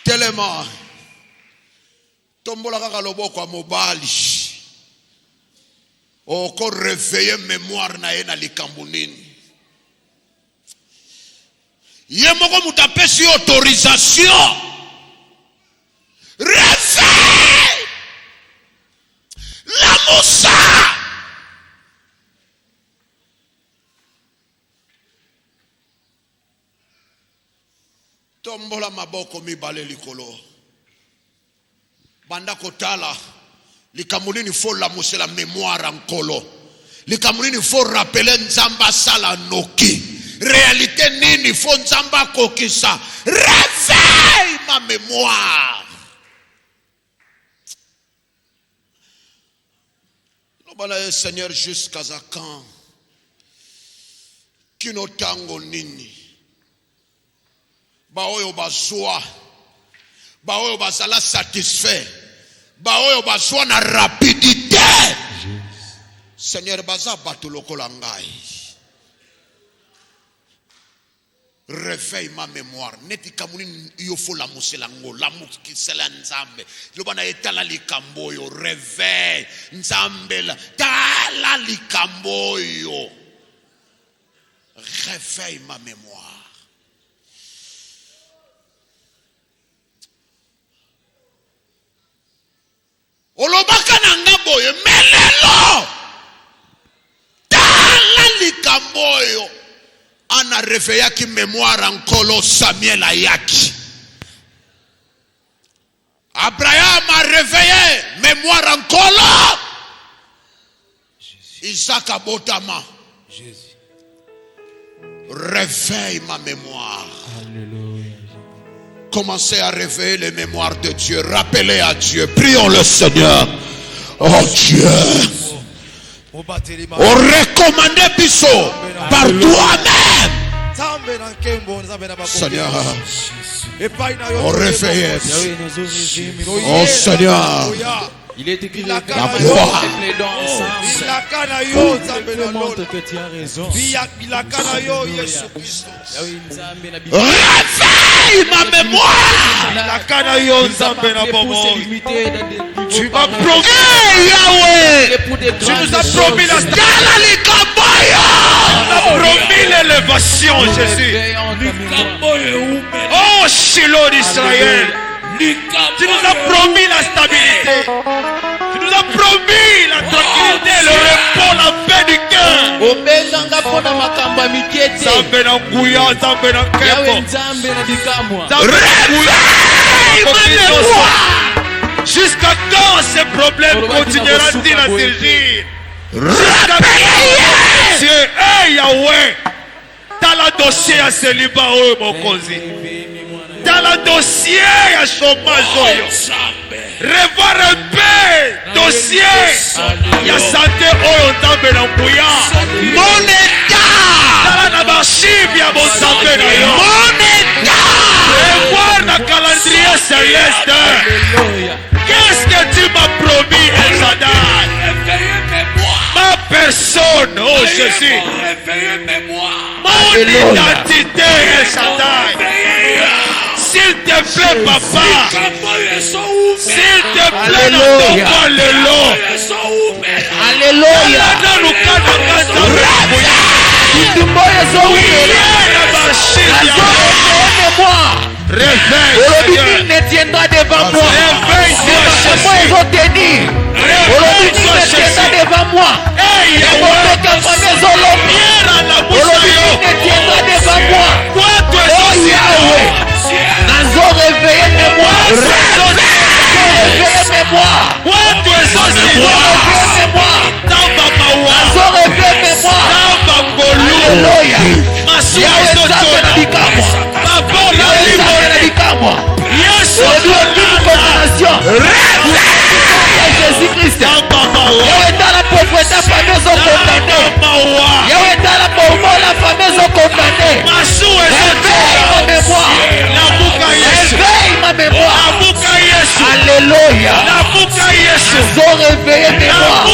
Tellement tombola kaka loboko ya mobali oko réveiller mémoire na ye na likambo nini ye moko mutu apesi autorisation réveille la musa tombola maboko mibale likolo banda kotala likambo nini faut la musela mémoire nkolo likambo nini faut rappeler nzamba sala noki réalité nini faut nzamba kokisa réveille ma mémoire lobala Seigneur jusqu'à quand kino tango nini baoyo bazwa baoyo bazala satisfait baoyo bazwa na rapidité Seigneur baza bato lokola ngai réveille ma mémoire neti kamuni yo fo la muselango la mukisela nzambe lobana etala likambo yo réveille nzambe la tala likambo yo réveille ma mémoire. Olobaka nanga boye melelo tala likambo yo ana réveilla ki mémoire nkolo Samuel ayaki Abraham a réveillé mémoire nkolo Isaac abotama Jésus réveille ma mémoire. Alléluia. Commencez à réveiller les mémoires de Dieu. Rappelez à Dieu. Prions le Seigneur. Oh Dieu. On recommande Bisso par toi-même. Seigneur. On réveille. Oh Seigneur. Il est écrit la gloire. Il montre que tu as raison. Réveille ma mémoire. Tu m'as promis, Yahweh. Tu nous as promis la promis l'élévation, Jésus. Oh, Shiloh d'Israël. Tu nous as promis la stabilité. Tu nous as promis la tranquillité, le repos, la paix du cœur. Jusqu'à quand ces problèmes continueront-ils à surgir? Jusqu'à quand Dieu, hey Yahweh, t'as la dossier à célibat, oh mon cousin. Dans le dossier, il y a chômage. Revoir un peu, dossier. Il y a santé, mon état. Dans la marchive, il y a mon santé. Mon état. céleste. Alléluia. Qu'est-ce que tu m'as promis, El Shaddai? Ma personne, oh Jésus. Mon identité, El Shaddai. S'il te plaît, papa. S'il te plaît, Alléluia. Alléluia. Aujourd'hui, il ne tiendra devant moi. Moi, ils vont tenir. Aujourd'hui, il ne tiendra devant moi. Aujourd'hui, il ne tiendra devant moi. Oh Yahweh, Nazo réveillez mémoire. Réveillez mémoire. Nazo réveillez mémoire. Alléluia. Yahweh Nzambe na bikamwa. Yahweh Nzambe na bikamwa. Aujourd'hui, aucune condamnation. Jésus-Christ. Yahweh dans la pauvreté, la famille sont condamnés. Yahweh dans la pauvreté, la famille sont condamnés. Réveille ma mémoire. Réveille ma mémoire. Alléluia. Nazo réveillé mémoire.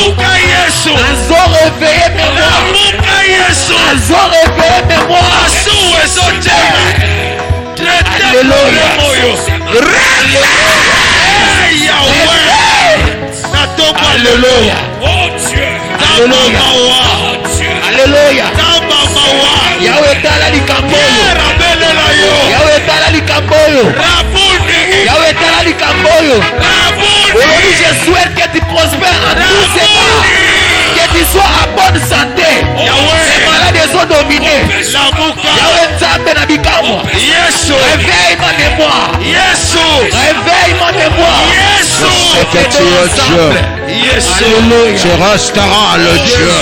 Nazo réveillé mémoire. Nazo réveillé mémoire. Alléluia. Alléluia. Alléluia. Yahweh tala likambo yo. Yahweh tala likambo yo. Yahweh tala likambo yo. Aujourd'hui, je souhaite que tu prospères en tous états. Que tu sois en bonne santé. Les malades sont dominés. Yahweh Nzambe na bikamwa. Réveille ma mémoire. Réveille ma mémoire. C'est que tu es Dieu. Alléluia. Tu resteras le Dieu.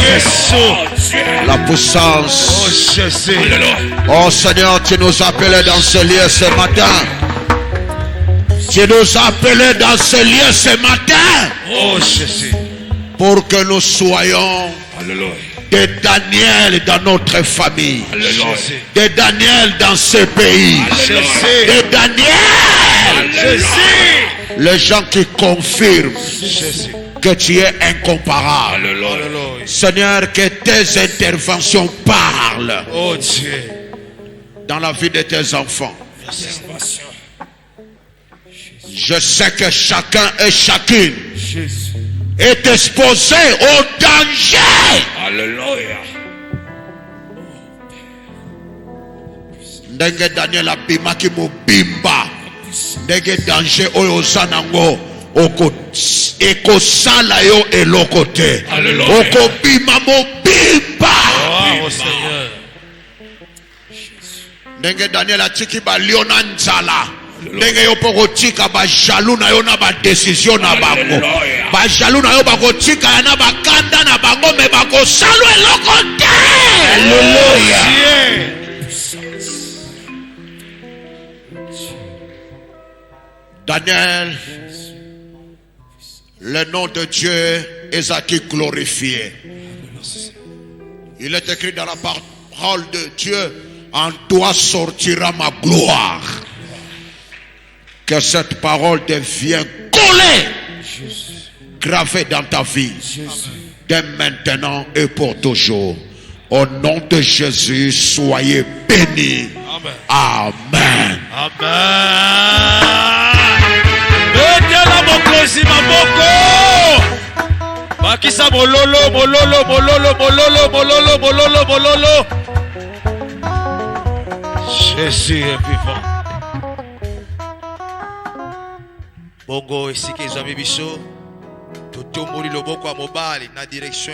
La puissance. Oh Seigneur, tu nous appelais dans ce lieu ce matin. Tu nous appelais dans ce lieu ce matin. Oh Jésus. Pour que nous soyons des Daniel dans notre famille. Des Daniel dans ce pays. Des Daniel. Les gens qui confirment que tu es incomparable. Seigneur, que tes interventions parlent dans la vie de tes enfants. Je sais que chacun et chacune est exposé au danger. Ndenge Daniel abimaki mobimba. Ndenge danger oyo ozanango ekosala yo eloko te. Okobima mobimba. Ndenge Daniel atiki balio na nzala. Ndenge yo pokotika ba jaloux na yo na ba décision na bango. Ba jaloux na yo bakotika na bakanda na bango me bakosala eloko te. Alléluia. Daniel, le nom de Dieu est à qui glorifié. Il est écrit dans la parole de Dieu, en toi sortira ma gloire. Que cette parole devienne collée, gravée dans ta vie, dès maintenant et pour toujours. Au nom de Jésus, soyez bénis. Amen. Bakisa mololo. Jésus est vivant. Bongo esike ezami biso. Totomboli loboko ya mobali na direction